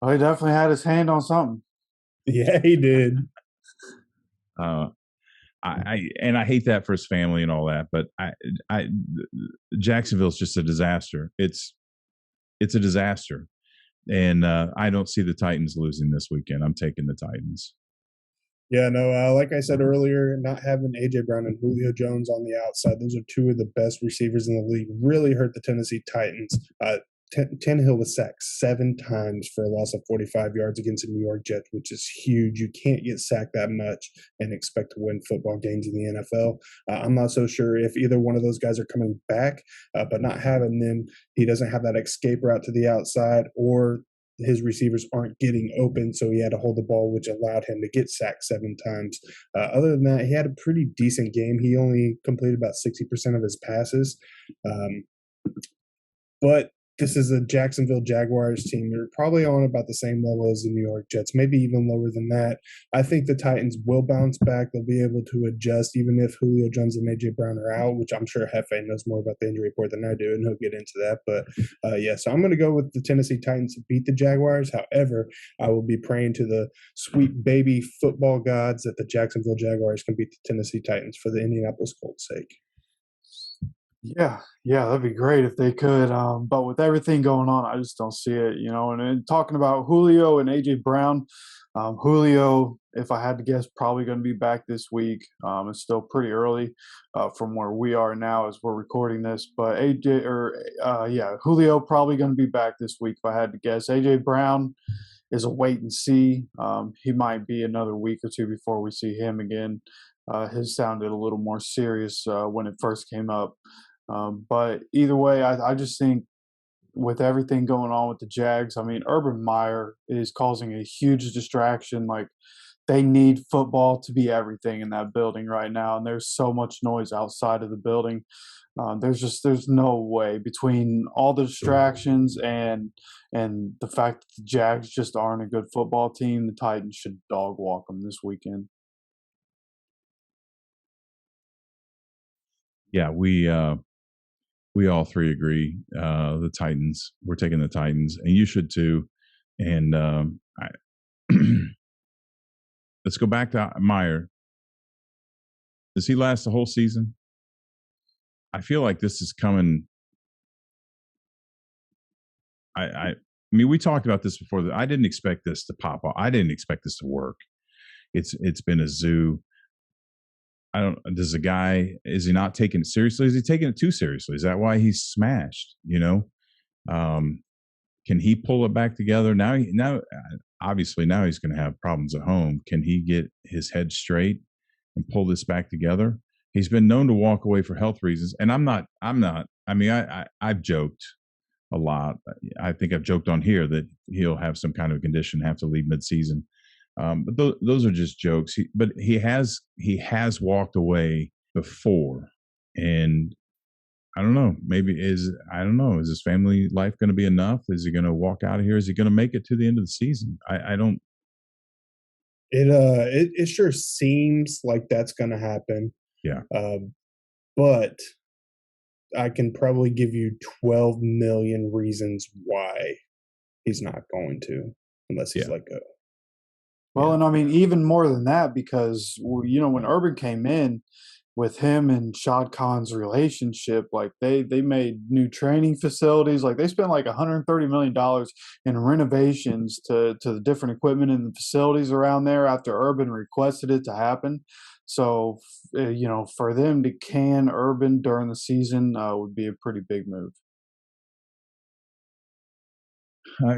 Oh, he definitely had his hand on something. Yeah, he did. I hate that for his family and all that, but Jacksonville's just a disaster. It's a disaster, and I don't see the Titans losing this weekend. I'm taking the Titans. Yeah, no, like I said earlier, not having A.J. Brown and Julio Jones on the outside, those are two of the best receivers in the league, really hurt the Tennessee Titans. Tannehill was sacked 7 times for a loss of 45 yards against the New York Jets, which is huge. You can't get sacked that much and expect to win football games in the NFL. I'm not so sure if either one of those guys are coming back, but not having them, he doesn't have that escape route to the outside, or his receivers aren't getting open, so he had to hold the ball, which allowed him to get sacked 7 times. Other than that, he had a pretty decent game. He only completed about 60% of his passes. But this is a Jacksonville Jaguars team. They're probably on about the same level as the New York Jets, maybe even lower than that. I think the Titans will bounce back. They'll be able to adjust, even if Julio Jones and A.J. Brown are out, which I'm sure Hefe knows more about the injury report than I do, and he'll get into that. But, yeah, so I'm going to go with the Tennessee Titans to beat the Jaguars. However, I will be praying to the sweet baby football gods that the Jacksonville Jaguars can beat the Tennessee Titans for the Indianapolis Colts' sake. Yeah, that'd be great if they could. But with everything going on, I just don't see it, And talking about Julio and A.J. Brown, Julio, if I had to guess, probably going to be back this week. It's still pretty early from where we are now as we're recording this. But Julio probably going to be back this week if I had to guess. A.J. Brown is a wait and see. He might be another week or two before we see him again. His sounded a little more serious when it first came up. But either way, I just think with everything going on with the Jags, I mean, Urban Meyer is causing a huge distraction. Like, they need football to be everything in that building right now, and there's so much noise outside of the building. There's no way between all the distractions and the fact that the Jags just aren't a good football team. The Titans should dog walk them this weekend. Yeah, we all three agree. The Titans. We're taking the Titans, and you should too. And let's go back to Meyer. Does he last the whole season? I feel like this is coming. I mean, we talked about this before. I didn't expect this to pop off. I didn't expect this to work. It's been a zoo. I don't. Does the guy? Is he not taking it seriously? Is he taking it too seriously? Is that why he's smashed? Can he pull it back together? Now, obviously, now he's going to have problems at home. Can he get his head straight and pull this back together? He's been known to walk away for health reasons, and I'm not. I mean, I've joked a lot. I think I've joked on here that he'll have some kind of condition, have to leave midseason. But those are just jokes. But he has walked away before, and I don't know. I don't know. Is his family life going to be enough? Is he going to walk out of here? Is he going to make it to the end of the season? I don't. It sure seems like that's going to happen. Yeah. But I can probably give you 12 million reasons why he's not going to, unless he's let go. Well, and I mean, even more than that, because, when Urban came in with him and Shad Khan's relationship, like they made new training facilities. Like they spent like $130 million in renovations to the different equipment in the facilities around there after Urban requested it to happen. So, for them to can Urban during the season would be a pretty big move.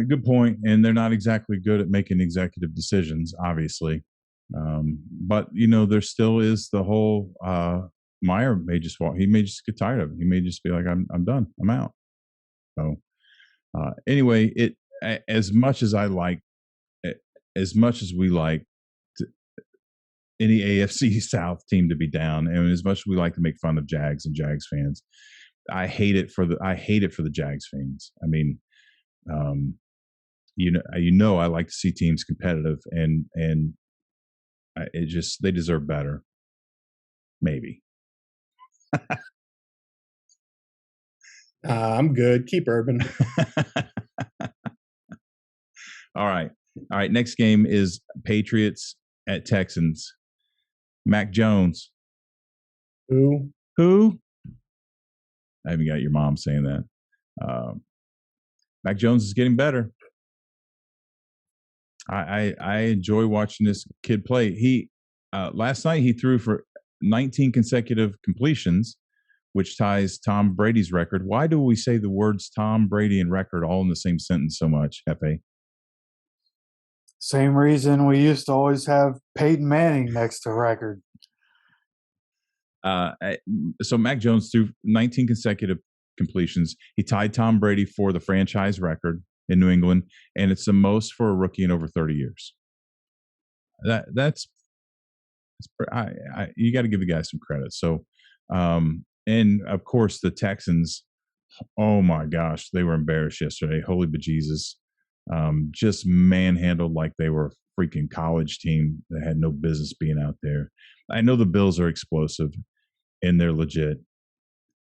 Good point. And they're not exactly good at making executive decisions, obviously. But there still is the whole Meyer may just walk. He may just get tired of it. He may just be like, I'm done. I'm out. So anyway, as much as we like any AFC South team to be down, and as much as we like to make fun of Jags and Jags fans, I hate it for the Jags fans. I mean, I like to see teams competitive, and they deserve better. Maybe. I'm good. Keep Urban. All right. Next game is Patriots at Texans. Mac Jones. Who? I haven't got your mom saying that. Mac Jones is getting better. I enjoy watching this kid play. He last night he threw for 19 consecutive completions, which ties Tom Brady's record. Why do we say the words Tom Brady and record all in the same sentence so much, Hefe? Same reason we used to always have Peyton Manning next to record. So Mac Jones threw 19 consecutive completions. He tied Tom Brady for the franchise record in New England, and it's the most for a rookie in over 30 years. You got to give the guy some credit. So, and of course the Texans, oh my gosh, they were embarrassed yesterday. Holy bejesus. Just manhandled like they were a freaking college team that had no business being out there. I know the Bills are explosive and they're legit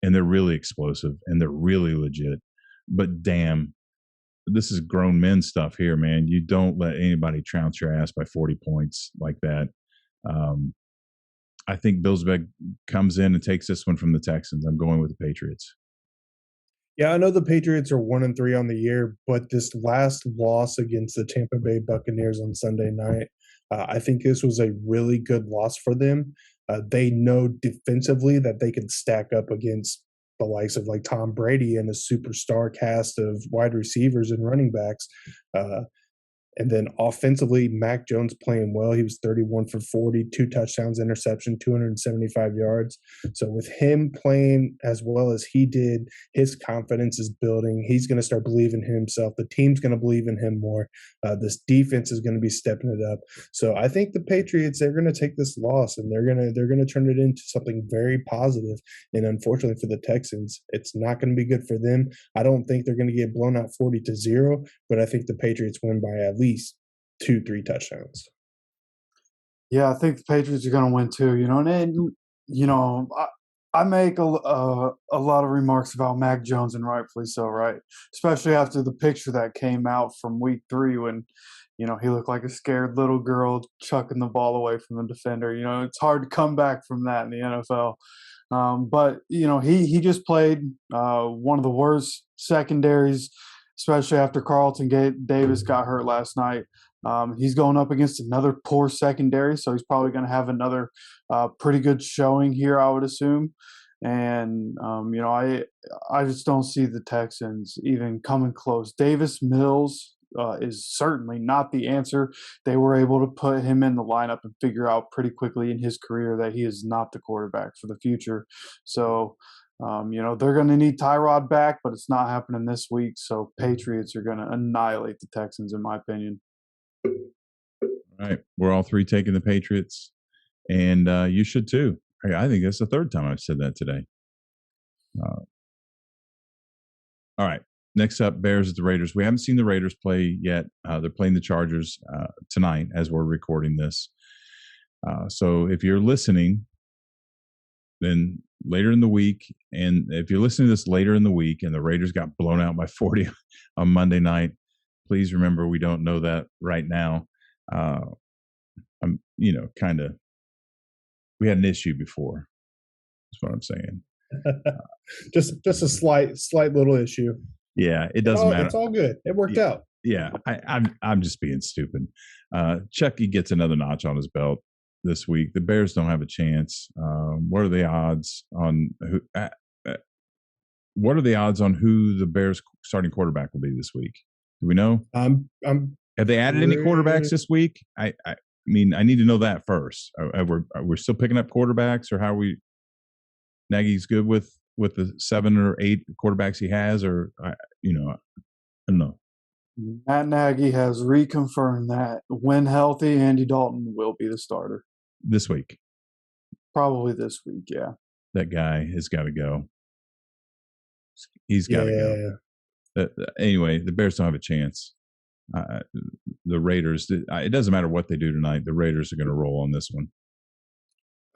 and they're really explosive and they're really legit, but damn, this is grown men stuff here, man. You don't let anybody trounce your ass by 40 points like that. I think Billsbeg comes in and takes this one from the Texans. I'm going with the Patriots. Yeah, I know the Patriots are 1-3 on the year, but this last loss against the Tampa Bay Buccaneers on Sunday night, I think this was a really good loss for them. They know defensively that they can stack up against the likes of like Tom Brady and a superstar cast of wide receivers and running backs. And then offensively, Mac Jones playing well. He was 31 for 40, 2 touchdowns, interception, 275 yards. So with him playing as well as he did, his confidence is building. He's going to start believing in himself. The team's going to believe in him more. This defense is going to be stepping it up. So I think the Patriots, they're going to take this loss and they're going to turn it into something very positive. And unfortunately for the Texans, it's not going to be good for them. I don't think they're going to get blown out 40-0, but I think the Patriots win by at least 2-3 touchdowns. Yeah, I think the Patriots are going to win too. I make a lot of remarks about Mac Jones, and rightfully so, right? Especially after the picture that came out from Week 3 when, he looked like a scared little girl chucking the ball away from the defender. It's hard to come back from that in the NFL. But he just played one of the worst secondaries, especially after Carlton Davis got hurt last night. He's going up against another poor secondary, so he's probably going to have another pretty good showing here, I would assume. And I just don't see the Texans even coming close. Davis Mills is certainly not the answer. They were able to put him in the lineup and figure out pretty quickly in his career that he is not the quarterback for the future. So, they're going to need Tyrod back, but it's not happening this week. So Patriots are going to annihilate the Texans, in my opinion. All right. We're all three taking the Patriots, and you should too. I think that's the third time I've said that today. All right. Next up, Bears at the Raiders. We haven't seen the Raiders play yet. They're playing the Chargers tonight as we're recording this. So if you're listening, then later in the week, and if you're listening to this later in the week and the Raiders got blown out by 40 on Monday night, please remember we don't know that right now. I'm, we had an issue before. That's what I'm saying. just a slight little issue. Yeah, it doesn't matter. It's all good. It worked out. Yeah, I'm just being stupid. Chucky gets another notch on his belt this week. The Bears don't have a chance. What are the odds on who? What are the odds on who the Bears starting quarterback will be this week? Do we know? Have they added any quarterbacks this week? I mean, I need to know that first. We're still picking up quarterbacks, or how are we? Nagy's good with the 7 or 8 quarterbacks he has, or I don't know. Matt Nagy has reconfirmed that when healthy, Andy Dalton will be the starter this week. Probably this week, yeah. That guy has got to go. He's got to go. Anyway, the Bears don't have a chance. The Raiders, it doesn't matter what they do tonight. The Raiders are going to roll on this one.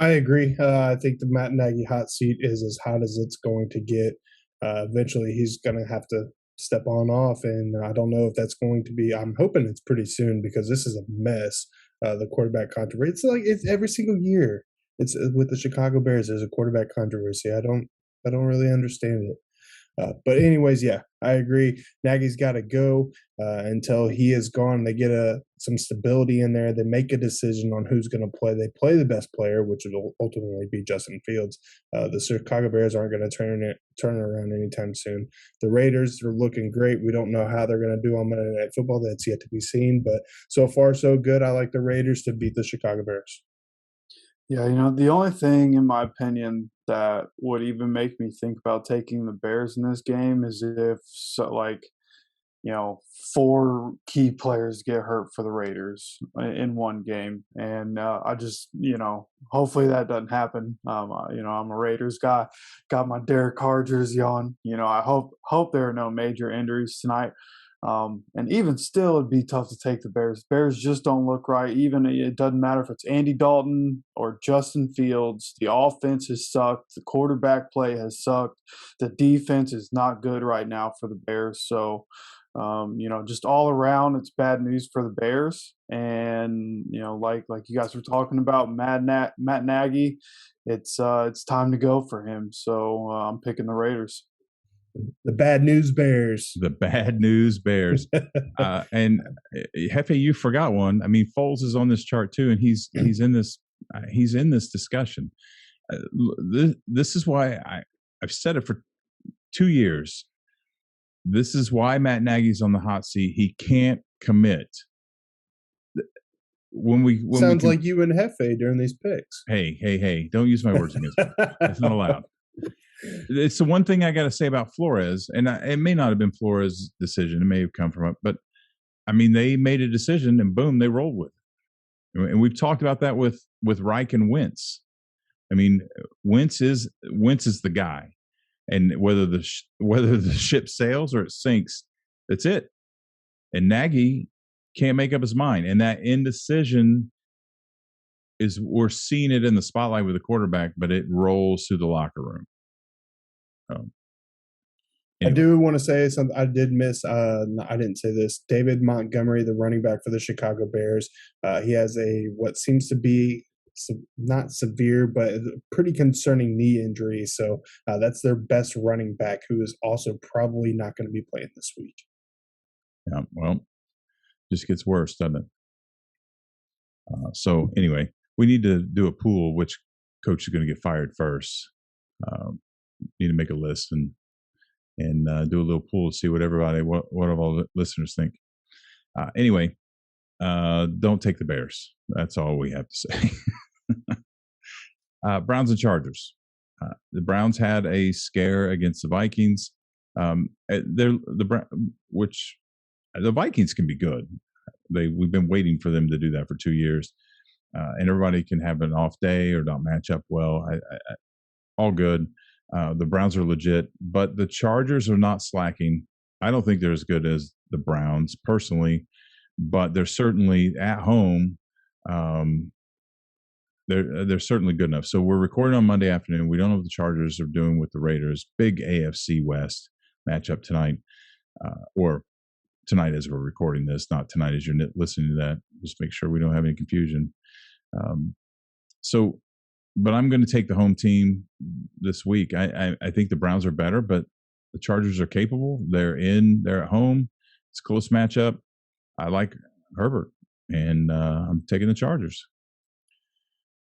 I agree. I think the Matt Nagy hot seat is as hot as it's going to get. Eventually, he's going to have to step on off, and I don't know if that's going to be. I'm hoping it's pretty soon, because this is a mess. The quarterback controversy. It's every single year. It's with the Chicago Bears. There's a quarterback controversy. I don't really understand it. But anyways, yeah, I agree. Nagy's got to go until he is gone. They get some stability in there. They make a decision on who's going to play. They play the best player, which will ultimately be Justin Fields. The Chicago Bears aren't going to turn it around anytime soon. The Raiders are looking great. We don't know how they're going to do on Monday Night Football. That's yet to be seen. But so far, so good. I like the Raiders to beat the Chicago Bears. Yeah, the only thing, in my opinion, that would even make me think about taking the Bears in this game is if, 4 key players get hurt for the Raiders in one game. And I just, hopefully that doesn't happen. I'm a Raiders guy, got my Derek Carr jersey on. I hope there are no major injuries tonight. And even still, it'd be tough to take the Bears. Bears just don't look right. Even it doesn't matter if it's Andy Dalton or Justin Fields. The offense has sucked. The quarterback play has sucked. The defense is not good right now for the Bears. So, just all around, it's bad news for the Bears. And like you guys were talking about, Matt Nagy, it's time to go for him. So I'm picking the Raiders. The bad news Bears. The bad news Bears. And Hefe, you forgot one. I mean, Foles is on this chart too, and he's in this discussion. This is why I've said it for 2 years. This is why Matt Nagy's on the hot seat. He can't commit Sounds like you and Hefe during these picks. Hey! Don't use my words against me. That's not allowed. It's the one thing I got to say about Flores, and it may not have been Flores' decision. It may have come from it, but I mean, they made a decision, and boom, they rolled with it. And we've talked about that with Reich and Wentz. I mean, Wentz is the guy, and whether the ship sails or it sinks, that's it. And Nagy can't make up his mind, and that indecision we're seeing it in the spotlight with the quarterback, but it rolls through the locker room. Anyway. I do want to say something I did miss. I didn't say this. David Montgomery, the running back for the Chicago Bears, he has what seems to be not severe, but a pretty concerning knee injury. So that's their best running back, who is also probably not going to be playing this week. Yeah, well, just gets worse, doesn't it? So anyway, we need to do a pool of which coach is going to get fired first. Need to make a list and do a little pool to see what all the listeners think. Anyway, don't take the Bears. That's all we have to say. Browns and Chargers. The Browns had a scare against the Vikings. The Vikings can be good. We've been waiting for them to do that for 2 years, and everybody can have an off day or not match up well. All good. The Browns are legit, but the Chargers are not slacking. I don't think they're as good as the Browns personally, but they're certainly at home. They're certainly good enough. So we're recording on Monday afternoon. We don't know what the Chargers are doing with the Raiders. Big AFC West matchup tonight, or tonight as we're recording this, not tonight as you're listening to that. Just make sure we don't have any confusion. But I'm going to take the home team this week. I think the Browns are better, but the Chargers are capable. They're at home. It's a close matchup. I like Herbert, and I'm taking the Chargers.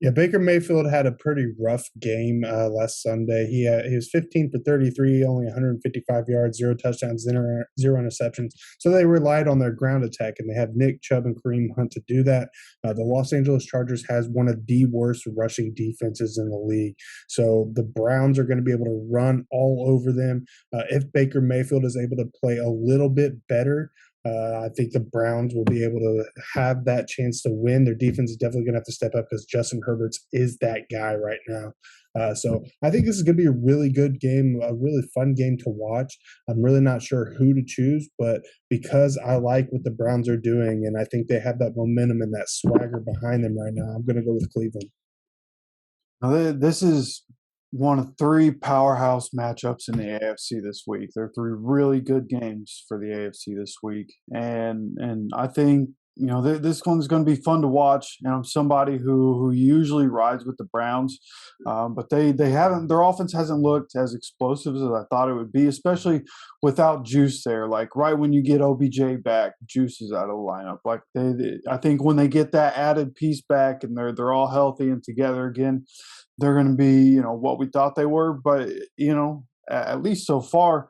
Yeah, Baker Mayfield had a pretty rough game last Sunday. He was 15 for 33, only 155 yards, 0 touchdowns, 0 interceptions. So they relied on their ground attack, and they have Nick Chubb and Kareem Hunt to do that. The Los Angeles Chargers has one of the worst rushing defenses in the league. So the Browns are going to be able to run all over them. If Baker Mayfield is able to play a little bit better, I think the Browns will be able to have that chance to win. Their defense is definitely going to have to step up because Justin Herbert is that guy right now. So I think this is going to be a really good game, a really fun game to watch. I'm really not sure who to choose, but because I like what the Browns are doing and I think they have that momentum and that swagger behind them right now, I'm going to go with Cleveland. Now, this is one of 3 powerhouse matchups in the AFC this week. There are 3 really good games for the AFC this week, and I think this one's going to be fun to watch. And I'm somebody who usually rides with the Browns, but they haven't. Their offense hasn't looked as explosive as I thought it would be, especially without Juice there. Like right when you get OBJ back, Juice is out of the lineup. Like I think when they get that added piece back and they're all healthy and together again, they're going to be, what we thought they were. But, at least so far,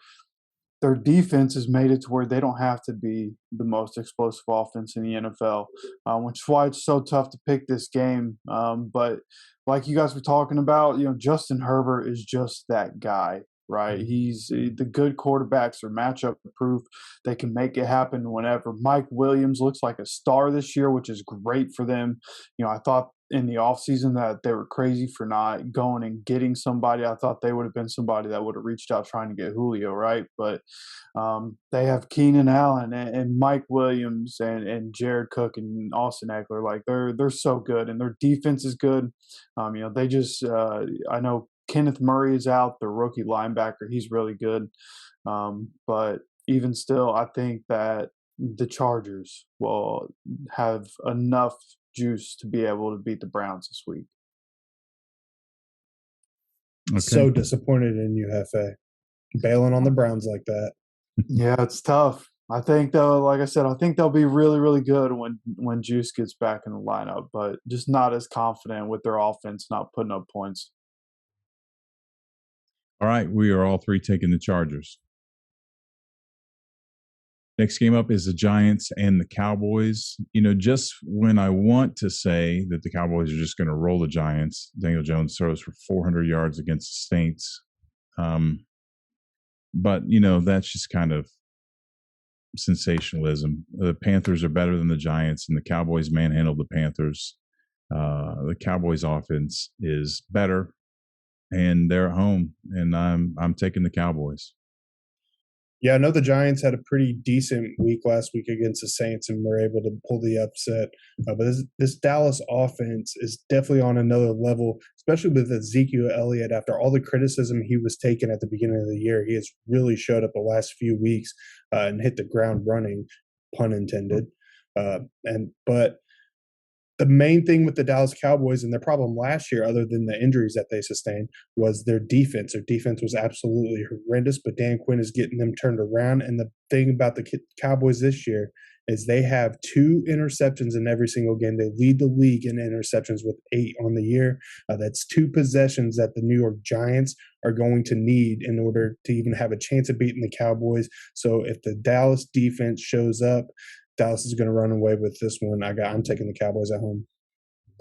their defense has made it to where they don't have to be the most explosive offense in the NFL, which is why it's so tough to pick this game. But like you guys were talking about, Justin Herbert is just that guy, right? He's the good quarterbacks are matchup proof. They can make it happen whenever. Mike Williams looks like a star this year, which is great for them. I thought in the offseason that they were crazy for not going and getting somebody. I thought they would have been somebody that would have reached out trying to get Julio, right? But they have Keenan Allen and Mike Williams and Jared Cook and Austin Eckler. Like they're so good, and their defense is good. They just I know Kenneth Murray is out, the rookie linebacker. He's really good. But even still, I think that the Chargers will have enough juice to be able to beat the Browns this week. Okay. So disappointed in you, Hefe. Bailing on the Browns like that. Yeah, it's tough. I think though, like I said, I think they'll be really, really good when Juice gets back in the lineup, but just not as confident with their offense not putting up points. All right, we are all 3 taking the Chargers. Next game up is the Giants and the Cowboys. Just when I want to say that the Cowboys are just going to roll the Giants, Daniel Jones throws for 400 yards against the Saints. But that's just kind of sensationalism. The Panthers are better than the Giants, and the Cowboys manhandled the Panthers. The Cowboys offense is better, and they're at home, and I'm taking the Cowboys. Yeah, I know the Giants had a pretty decent week last week against the Saints and were able to pull the upset. But this Dallas offense is definitely on another level, especially with Ezekiel Elliott. After all the criticism he was taking at the beginning of the year, he has really showed up the last few weeks and hit the ground running, pun intended. But the main thing with the Dallas Cowboys and their problem last year, other than the injuries that they sustained, was their defense. Their defense was absolutely horrendous, but Dan Quinn is getting them turned around. And the thing about the Cowboys this year is they have 2 interceptions in every single game. They lead the league in interceptions with 8 on the year. That's 2 possessions that the New York Giants are going to need in order to even have a chance of beating the Cowboys. So if the Dallas defense shows up, Dallas is going to run away with this one. I'm taking the Cowboys at home.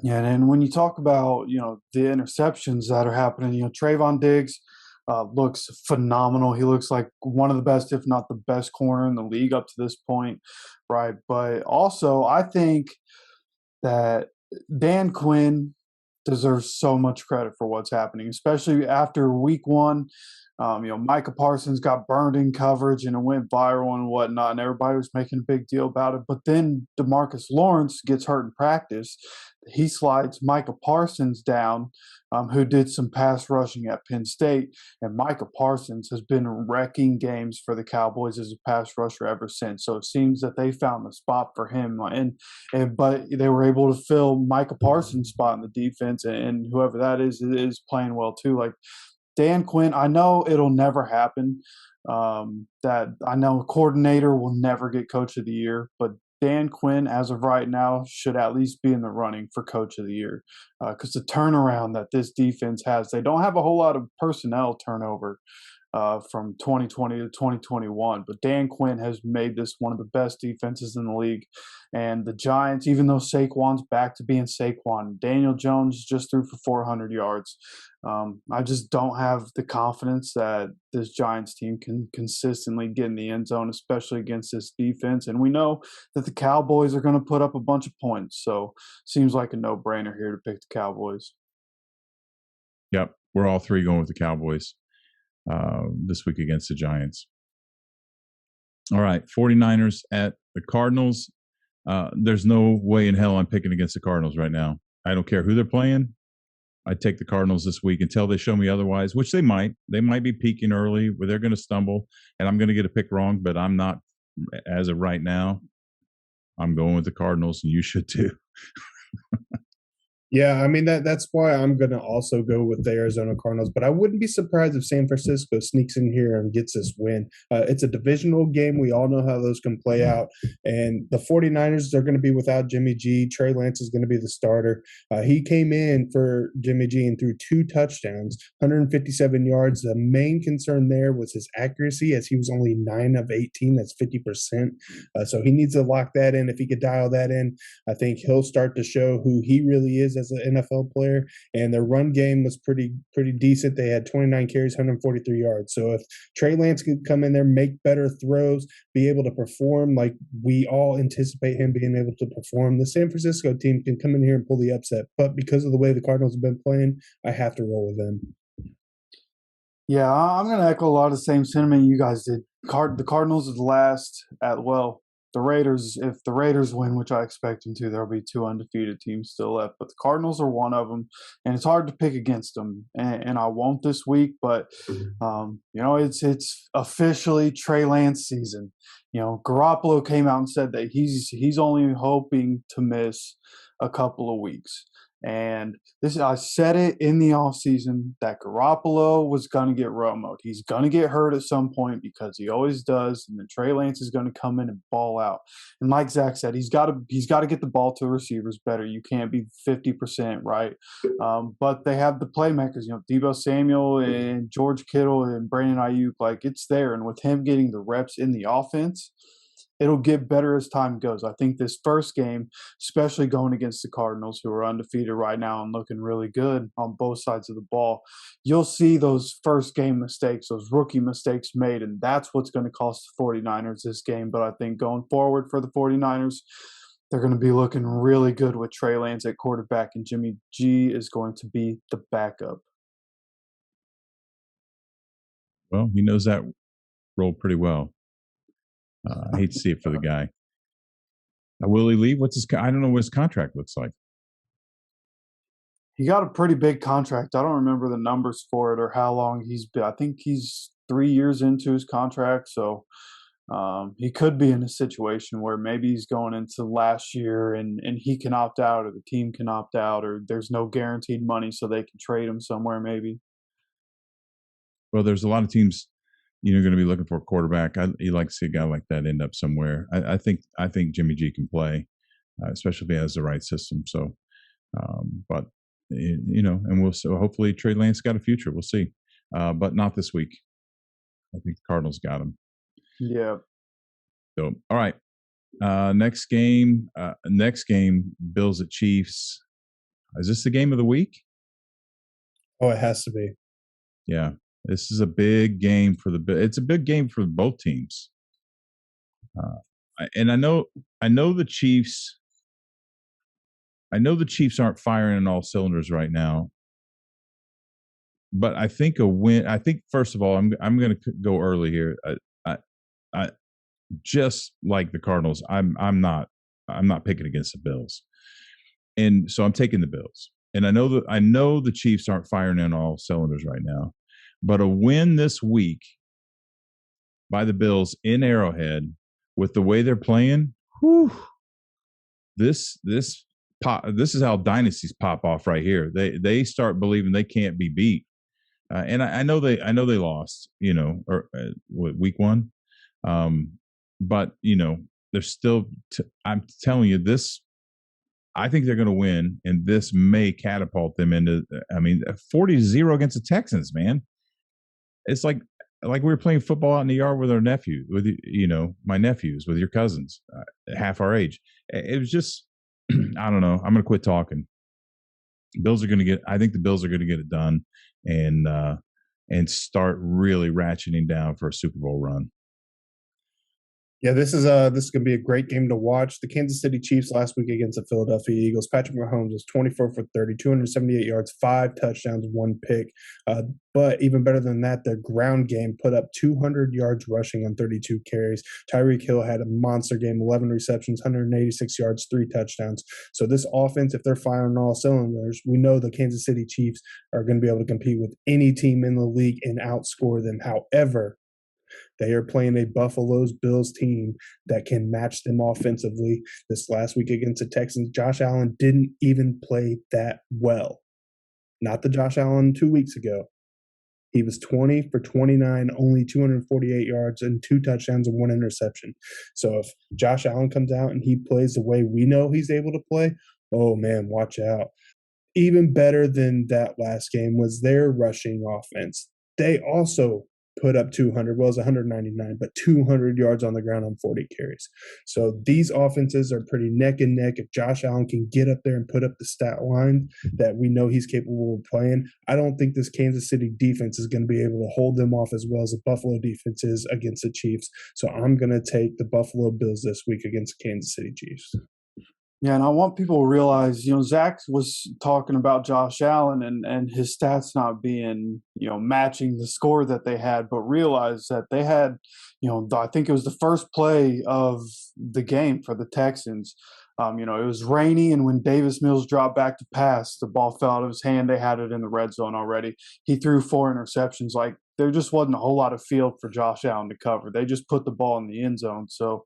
Yeah, and when you talk about, the interceptions that are happening, Trayvon Diggs looks phenomenal. He looks like one of the best, if not the best corner in the league up to this point, right? But also, I think that Dan Quinn deserves so much credit for what's happening, especially after week 1. Micah Parsons got burned in coverage and it went viral and whatnot, and everybody was making a big deal about it. But then DeMarcus Lawrence gets hurt in practice. He slides Micah Parsons down, who did some pass rushing at Penn State. And Micah Parsons has been wrecking games for the Cowboys as a pass rusher ever since. So it seems that they found the spot for him. But they were able to fill Micah Parsons' spot in the defense, and whoever that is playing well too. Like, Dan Quinn, I know it'll never happen. That I know a coordinator will never get Coach of the Year, but Dan Quinn, as of right now, should at least be in the running for Coach of the Year because the turnaround that this defense has, they don't have a whole lot of personnel turnover from 2020 to 2021, but Dan Quinn has made this one of the best defenses in the league. And the Giants, even though Saquon's back to being Saquon, Daniel Jones just threw for 400 yards. I just don't have the confidence that this Giants team can consistently get in the end zone, especially against this defense. And we know that the Cowboys are going to put up a bunch of points. So seems like a no-brainer here to pick the Cowboys. Yep, we're all 3 going with the Cowboys this week against the Giants. All right, 49ers at the Cardinals. There's no way in hell I'm picking against the Cardinals right now. I don't care who they're playing. I take the Cardinals this week until they show me otherwise, which they might. They might be peaking early, but they're going to stumble, and I'm going to get a pick wrong, but I'm not, as of right now, I'm going with the Cardinals, and you should too. Yeah, I mean that's why I'm going to also go with the Arizona Cardinals, but I wouldn't be surprised if San Francisco sneaks in here and gets this win. It's a divisional game. We all know how those can play out, and the 49ers, they're going to be without Jimmy G. Trey Lance is going to be the starter. He came in for Jimmy G and threw 2 touchdowns, 157 yards. The main concern there was his accuracy, as he was only 9 of 18. That's 50%. So he needs to lock that in. If he could dial that in, I think he'll start to show who he really is as an NFL player. And their run game was pretty decent. They had 29 carries, 143 yards. So if Trey Lance could come in there, make better throws, be able to perform like we all anticipate him being able to perform, the San Francisco team can come in here and pull the upset. But because of the way the Cardinals have been playing, I have to roll with them. Yeah, I'm going to echo a lot of the same sentiment you guys did. The Cardinals is last at, well, the Raiders, if the Raiders win, which I expect them to, there'll be 2 undefeated teams still left. But the Cardinals are one of them, and it's hard to pick against them. And I won't this week, but it's officially Trey Lance season. Garoppolo came out and said that he's only hoping to miss a couple of weeks. And I said it in the offseason that Garoppolo was going to get Romo'd. He's going to get hurt at some point because he always does. And then Trey Lance is going to come in and ball out. And like Zach said, he's got to get the ball to receivers better. You can't be 50%, right? But they have the playmakers, Deebo Samuel and George Kittle and Brandon Ayuk. Like, it's there. And with him getting the reps in the offense, it'll get better as time goes. I think this first game, especially going against the Cardinals, who are undefeated right now and looking really good on both sides of the ball, you'll see those first game mistakes, those rookie mistakes made, and that's what's going to cost the 49ers this game. But I think going forward for the 49ers, they're going to be looking really good with Trey Lance at quarterback, and Jimmy G is going to be the backup. Well, he knows that role pretty well. I hate to see it for the guy. Will he leave? I don't know what his contract looks like. He got a pretty big contract. I don't remember the numbers for it or how long he's been. I think he's 3 years into his contract, so he could be in a situation where maybe he's going into last year and he can opt out, or the team can opt out, or there's no guaranteed money so they can trade him somewhere maybe. Well, there's a lot of teams, going to be looking for a quarterback. You like to see a guy like that end up somewhere. I think Jimmy G can play, especially if he has the right system. So, but and hopefully Trey Lance got a future. We'll see, but not this week. I think the Cardinals got him. Yeah. So, all right. Next game, Bills at Chiefs. Is this the game of the week? Oh, it has to be. Yeah. This is a big game for it's a big game for both teams. And I know the Chiefs. I know the Chiefs aren't firing on all cylinders right now. But I think a win. I think first of all, I'm going to go early here. I just like the Cardinals. I'm not picking against the Bills, and so I'm taking the Bills. And I know the Chiefs aren't firing on all cylinders right now, but a win this week by the Bills in Arrowhead with the way they're playing, this is how dynasties pop off right here. They start believing they can't be beat, and I know they lost, week one. But they're still. I'm telling you, this. I think they're going to win, and this may catapult them into. 40-0 against the Texans, man. It's like we were playing football out in the yard with our nephew, my nephews, with your cousins, half our age. It was just, I don't know. I'm going to quit talking. I think the Bills are going to get it done, and start really ratcheting down for a Super Bowl run. Yeah, this is going to be a great game to watch. The Kansas City Chiefs last week against the Philadelphia Eagles. Patrick Mahomes was 24 for 30, 278 yards, 5 touchdowns, 1 pick. But even better than that, the ground game put up 200 yards rushing on 32 carries. Tyreek Hill had a monster game, 11 receptions, 186 yards, 3 touchdowns. So this offense, if they're firing on all cylinders, we know the Kansas City Chiefs are going to be able to compete with any team in the league and outscore them. However, they are playing a Buffalo Bills team that can match them offensively. This last week against the Texans, Josh Allen didn't even play that well. Not the Josh Allen 2 weeks ago. He was 20 for 29, only 248 yards and 2 touchdowns and 1 interception. So if Josh Allen comes out and he plays the way we know he's able to play, oh man, watch out. Even better than that last game was their rushing offense. They also put up 200, well, it was 199, but 200 yards on the ground on 40 carries. So these offenses are pretty neck and neck. If Josh Allen can get up there and put up the stat line that we know he's capable of playing, I don't think this Kansas City defense is going to be able to hold them off as well as the Buffalo defense is against the Chiefs. So I'm going to take the Buffalo Bills this week against the Kansas City Chiefs. Yeah, and I want people to realize, Zach was talking about Josh Allen and his stats not being, matching the score that they had, but realize that they had, I think it was the first play of the game for the Texans. It was rainy, and when Davis Mills dropped back to pass, the ball fell out of his hand. They had it in the red zone already. He threw 4 interceptions. Like, there just wasn't a whole lot of field for Josh Allen to cover. They just put the ball in the end zone. So,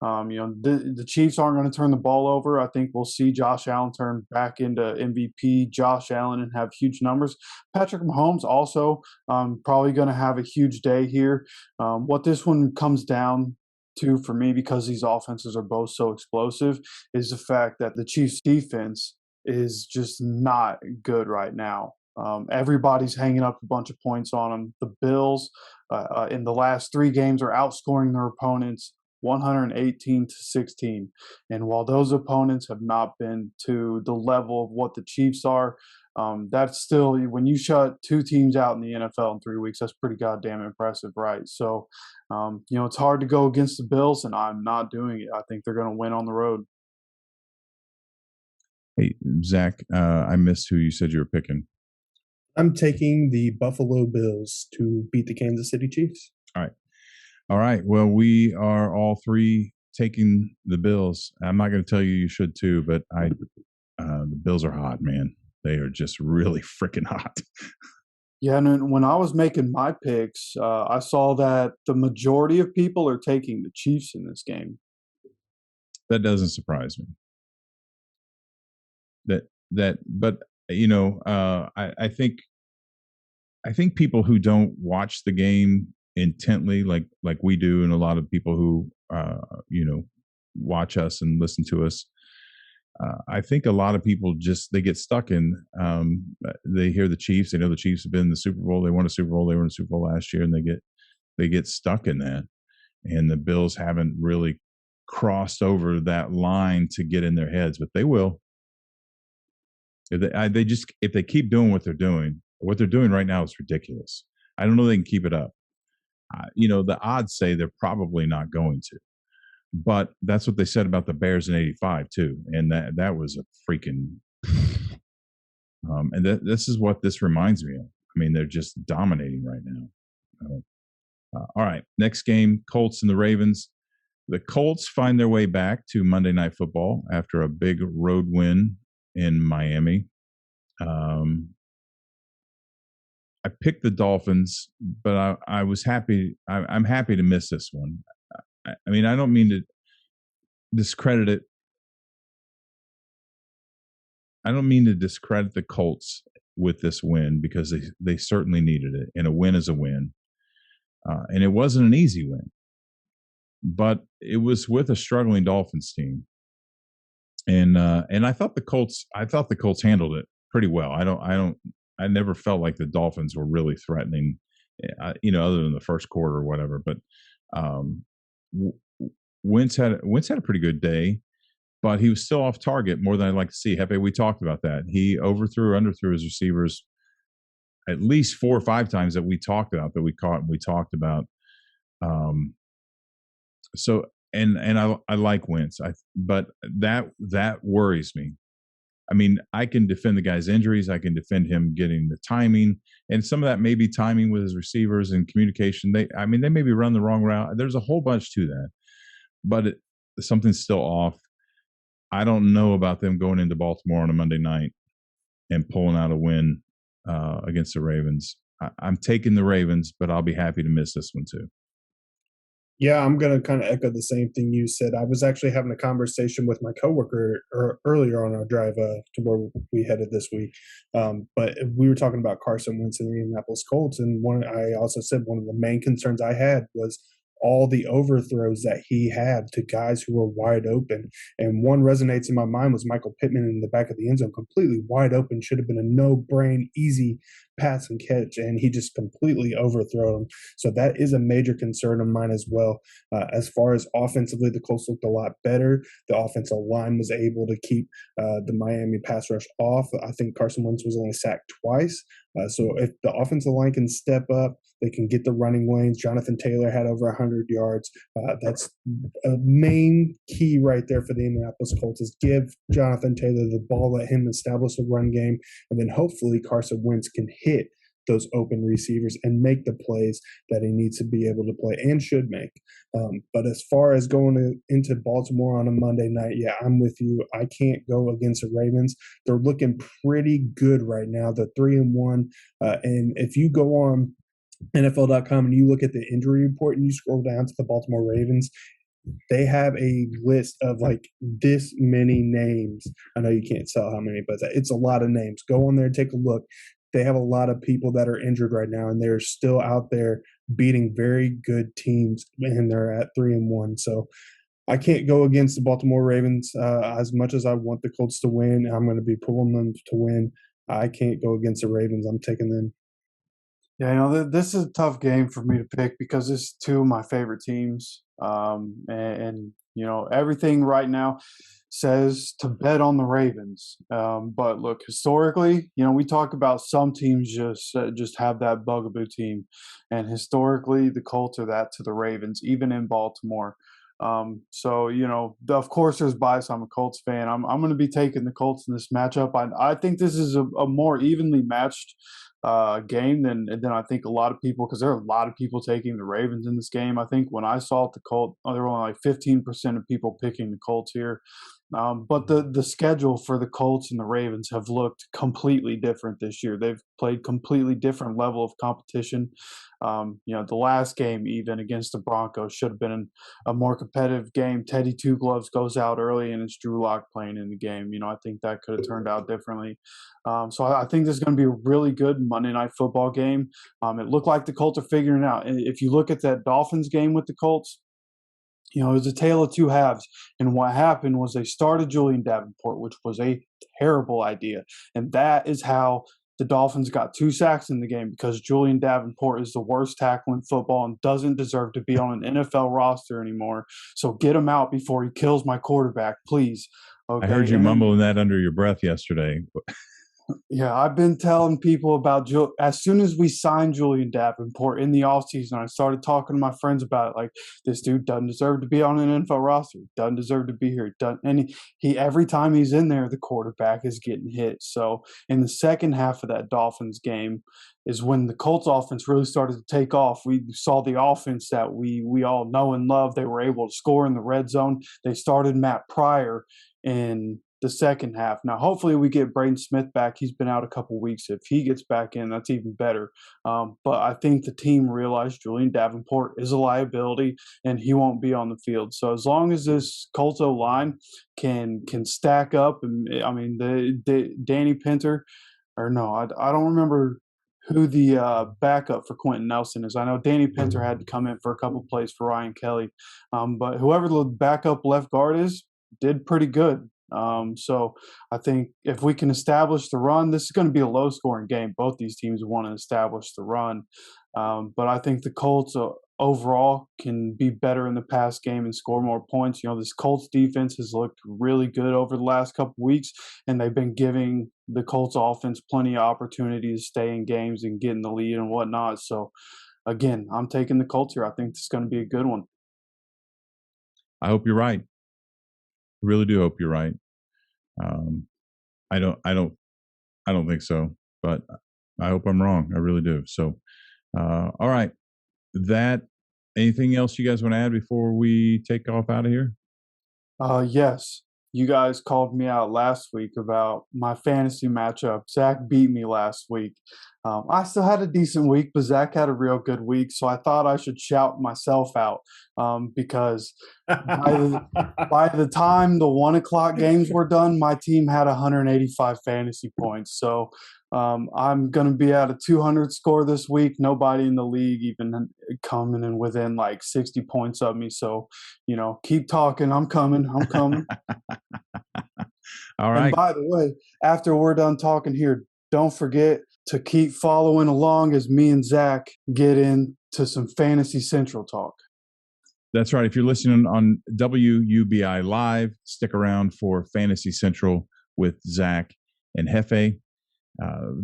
the Chiefs aren't going to turn the ball over. I think we'll see Josh Allen turn back into MVP Josh Allen and have huge numbers. Patrick Mahomes also probably going to have a huge day here. What this one comes down to for me, because these offenses are both so explosive, is the fact that the Chiefs defense is just not good right now. Everybody's hanging up a bunch of points on them. The Bills in the last 3 games are outscoring their opponents 118-16. And while those opponents have not been to the level of what the Chiefs are, that's still, when you shut two teams out in the NFL in 3 weeks, that's pretty goddamn impressive, right? So, it's hard to go against the Bills, and I'm not doing it. I think they're going to win on the road. Hey, Zach, I missed who you said you were picking. I'm taking the Buffalo Bills to beat the Kansas City Chiefs. All right. Well, we are all three taking the Bills. I'm not going to tell you should too, but the Bills are hot, man. They are just really freaking hot. Yeah, and when I was making my picks, I saw that the majority of people are taking the Chiefs in this game. That doesn't surprise me. But I think people who don't watch the game intently, like we do, and a lot of people who watch us and listen to us, I think a lot of people they get stuck in. They hear the Chiefs. They know the Chiefs have been in the Super Bowl. They won a Super Bowl. They were in the Super Bowl last year, and they get stuck in that. And the Bills haven't really crossed over that line to get in their heads, but they will. If they keep doing what they're doing right now is ridiculous. I don't know if they can keep it up. The odds say they're probably not going to. But that's what they said about the Bears in '85 too, and that was a freaking. This is what this reminds me of. I mean, they're just dominating right now. All right, next game: Colts and the Ravens. The Colts find their way back to Monday Night Football after a big road win in Miami. I picked the Dolphins, but I was happy. I'm happy to miss this one. I mean, I don't mean to discredit it. I don't mean to discredit the Colts with this win because they certainly needed it, and a win is a win. And it wasn't an easy win, but it was with a struggling Dolphins team. And I thought the Colts handled it pretty well. I never felt like the Dolphins were really threatening, other than the first quarter or whatever. But Wentz had a pretty good day, but he was still off target more than I'd like to see. Hepe, we talked about that. He underthrew his receivers at least 4 or 5 times that we talked about, that we caught and we talked about. So I like Wentz, but that worries me. I mean, I can defend the guy's injuries. I can defend him getting the timing, and some of that may be timing with his receivers and communication. They maybe run the wrong route. There's a whole bunch to that, but something's still off. I don't know about them going into Baltimore on a Monday night and pulling out a win against the Ravens. I'm taking the Ravens, but I'll be happy to miss this one too. Yeah, I'm going to kind of echo the same thing you said. I was actually having a conversation with my coworker earlier on our drive to where we headed this week. But we were talking about Carson Wentz and the Indianapolis Colts. And I also said one of the main concerns I had was all the overthrows that he had to guys who were wide open. And one resonates in my mind was Michael Pittman in the back of the end zone, completely wide open, should have been a no-brain, easy pass and catch, and he just completely overthrew him. So that is a major concern of mine as well. As far as offensively, the Colts looked a lot better. The offensive line was able to keep the Miami pass rush off. I think Carson Wentz was only sacked twice. So if the offensive line can step up, they can get the running lanes. Jonathan Taylor had over 100 yards. That's a main key right there for the Indianapolis Colts is give Jonathan Taylor the ball, let him establish a run game, and then hopefully Carson Wentz can hit those open receivers and make the plays that he needs to be able to play and should make. But as far as going into Baltimore on a Monday night, yeah, I'm with you. I can't go against the Ravens. They're looking pretty good right now. They're 3-1. And if you go on NFL.com and you look at the injury report and you scroll down to the Baltimore Ravens, they have a list of like this many names. I know you can't tell how many, but it's a lot of names. Go on there and take a look. They have a lot of people that are injured right now, and they're still out there beating very good teams, and they're at 3-1. So I can't go against the Baltimore Ravens as much as I want the Colts to win. I'm going to be pulling them to win. I can't go against the Ravens. I'm taking them. Yeah, this is a tough game for me to pick because it's two of my favorite teams. Everything right now says to bet on the Ravens. But look, historically, we talk about some teams just have that bugaboo team, and historically, the Colts are that to the Ravens, even in Baltimore. Of course, there's bias. I'm a Colts fan. I'm going to be taking the Colts in this matchup. I think this is a more evenly matched game than I think a lot of people, because there are a lot of people taking the Ravens in this game. I think when I saw it, the Colts, there were only like 15% of people picking the Colts here. But the schedule for the Colts and the Ravens have looked completely different this year. They've played completely different level of competition. The last game, even against the Broncos, should have been a more competitive game. Teddy Two Gloves goes out early, and it's Drew Lock playing in the game. I think that could have turned out differently. So I think this is going to be a really good Monday Night Football game. It looked like the Colts are figuring it out. And if you look at that Dolphins game with the Colts, it was a tale of two halves. And what happened was they started Julian Davenport, which was a terrible idea. And that is how the Dolphins got 2 sacks in the game, because Julian Davenport is the worst tackle in football and doesn't deserve to be on an NFL roster anymore. So get him out before he kills my quarterback, please. Okay? I heard you mumbling that under your breath yesterday. Yeah, I've been telling people about as soon as we signed Julian Davenport in the offseason, I started talking to my friends about it. Like, this dude doesn't deserve to be on an NFL roster. Doesn't deserve to be here. And he every time he's in there, the quarterback is getting hit. So in the second half of that Dolphins game is when the Colts offense really started to take off. We saw the offense that we all know and love. They were able to score in the red zone. They started Matt Pryor in the second half. Now, hopefully we get Braden Smith back. He's been out a couple weeks. If he gets back in, that's even better. But I think the team realized Julian Davenport is a liability and he won't be on the field. So as long as this Colts O-line can stack up, and I mean, the Danny Pinter, or no, I don't remember who the backup for Quentin Nelson is. I know Danny Pinter had to come in for a couple plays for Ryan Kelly. But whoever the backup left guard is, did pretty good. So I think if we can establish the run, this is going to be a low-scoring game. Both these teams want to establish the run. But I think the Colts overall can be better in the pass game and score more points. This Colts defense has looked really good over the last couple weeks, and they've been giving the Colts offense plenty of opportunity to stay in games and get in the lead and whatnot. So, again, I'm taking the Colts here. I think this is going to be a good one. I hope you're right. Really do hope you're right. I don't think so, but I hope I'm wrong. I really do. So, all right. Anything else you guys want to add before we take off out of here? Yes. You guys called me out last week about my fantasy matchup. Zach beat me last week. I still had a decent week, but Zach had a real good week, so I thought I should shout myself out because by the time the 1 o'clock games were done, my team had 185 fantasy points. So I'm going to be at a 200 score this week. Nobody in the league even coming in within like 60 points of me. So, keep talking. I'm coming. All right. And by the way, after we're done talking here, don't forget to keep following along as me and Zach get into some Fantasy Central talk. That's right. If you're listening on WUBI Live, stick around for Fantasy Central with Zach and Hefe.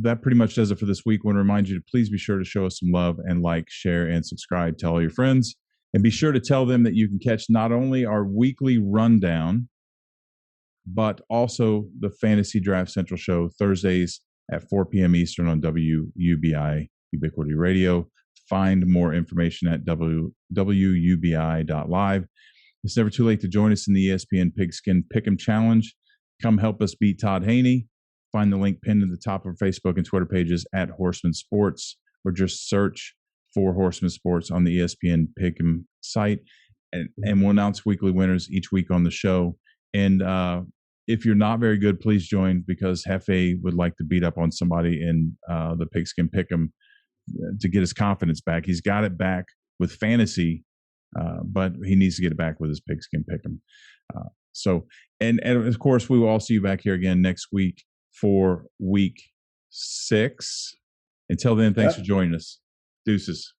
That pretty much does it for this week. I want to remind you to please be sure to show us some love and like, share, and subscribe. Tell all your friends. And be sure to tell them that you can catch not only our weekly rundown, but also the Fantasy Draft Central show Thursdays at 4 p.m. Eastern on WUBI Ubiquity Radio. Find more information at WUBI.live. It's never too late to join us in the ESPN Pigskin Pick'em Challenge. Come help us beat Todd Haney. Find the link pinned at the top of our Facebook and Twitter pages at Horsemen Sports, or just search for Horsemen Sports on the ESPN Pick'em site. And we'll announce weekly winners each week on the show. And if you're not very good, please join, because Hefe would like to beat up on somebody in the Pigskin Pick'em to get his confidence back. He's got it back with fantasy, but he needs to get it back with his Pigskin Pick'em. And of course, we will all see you back here again next week for week 6. Until then, thanks for joining us. Deuces.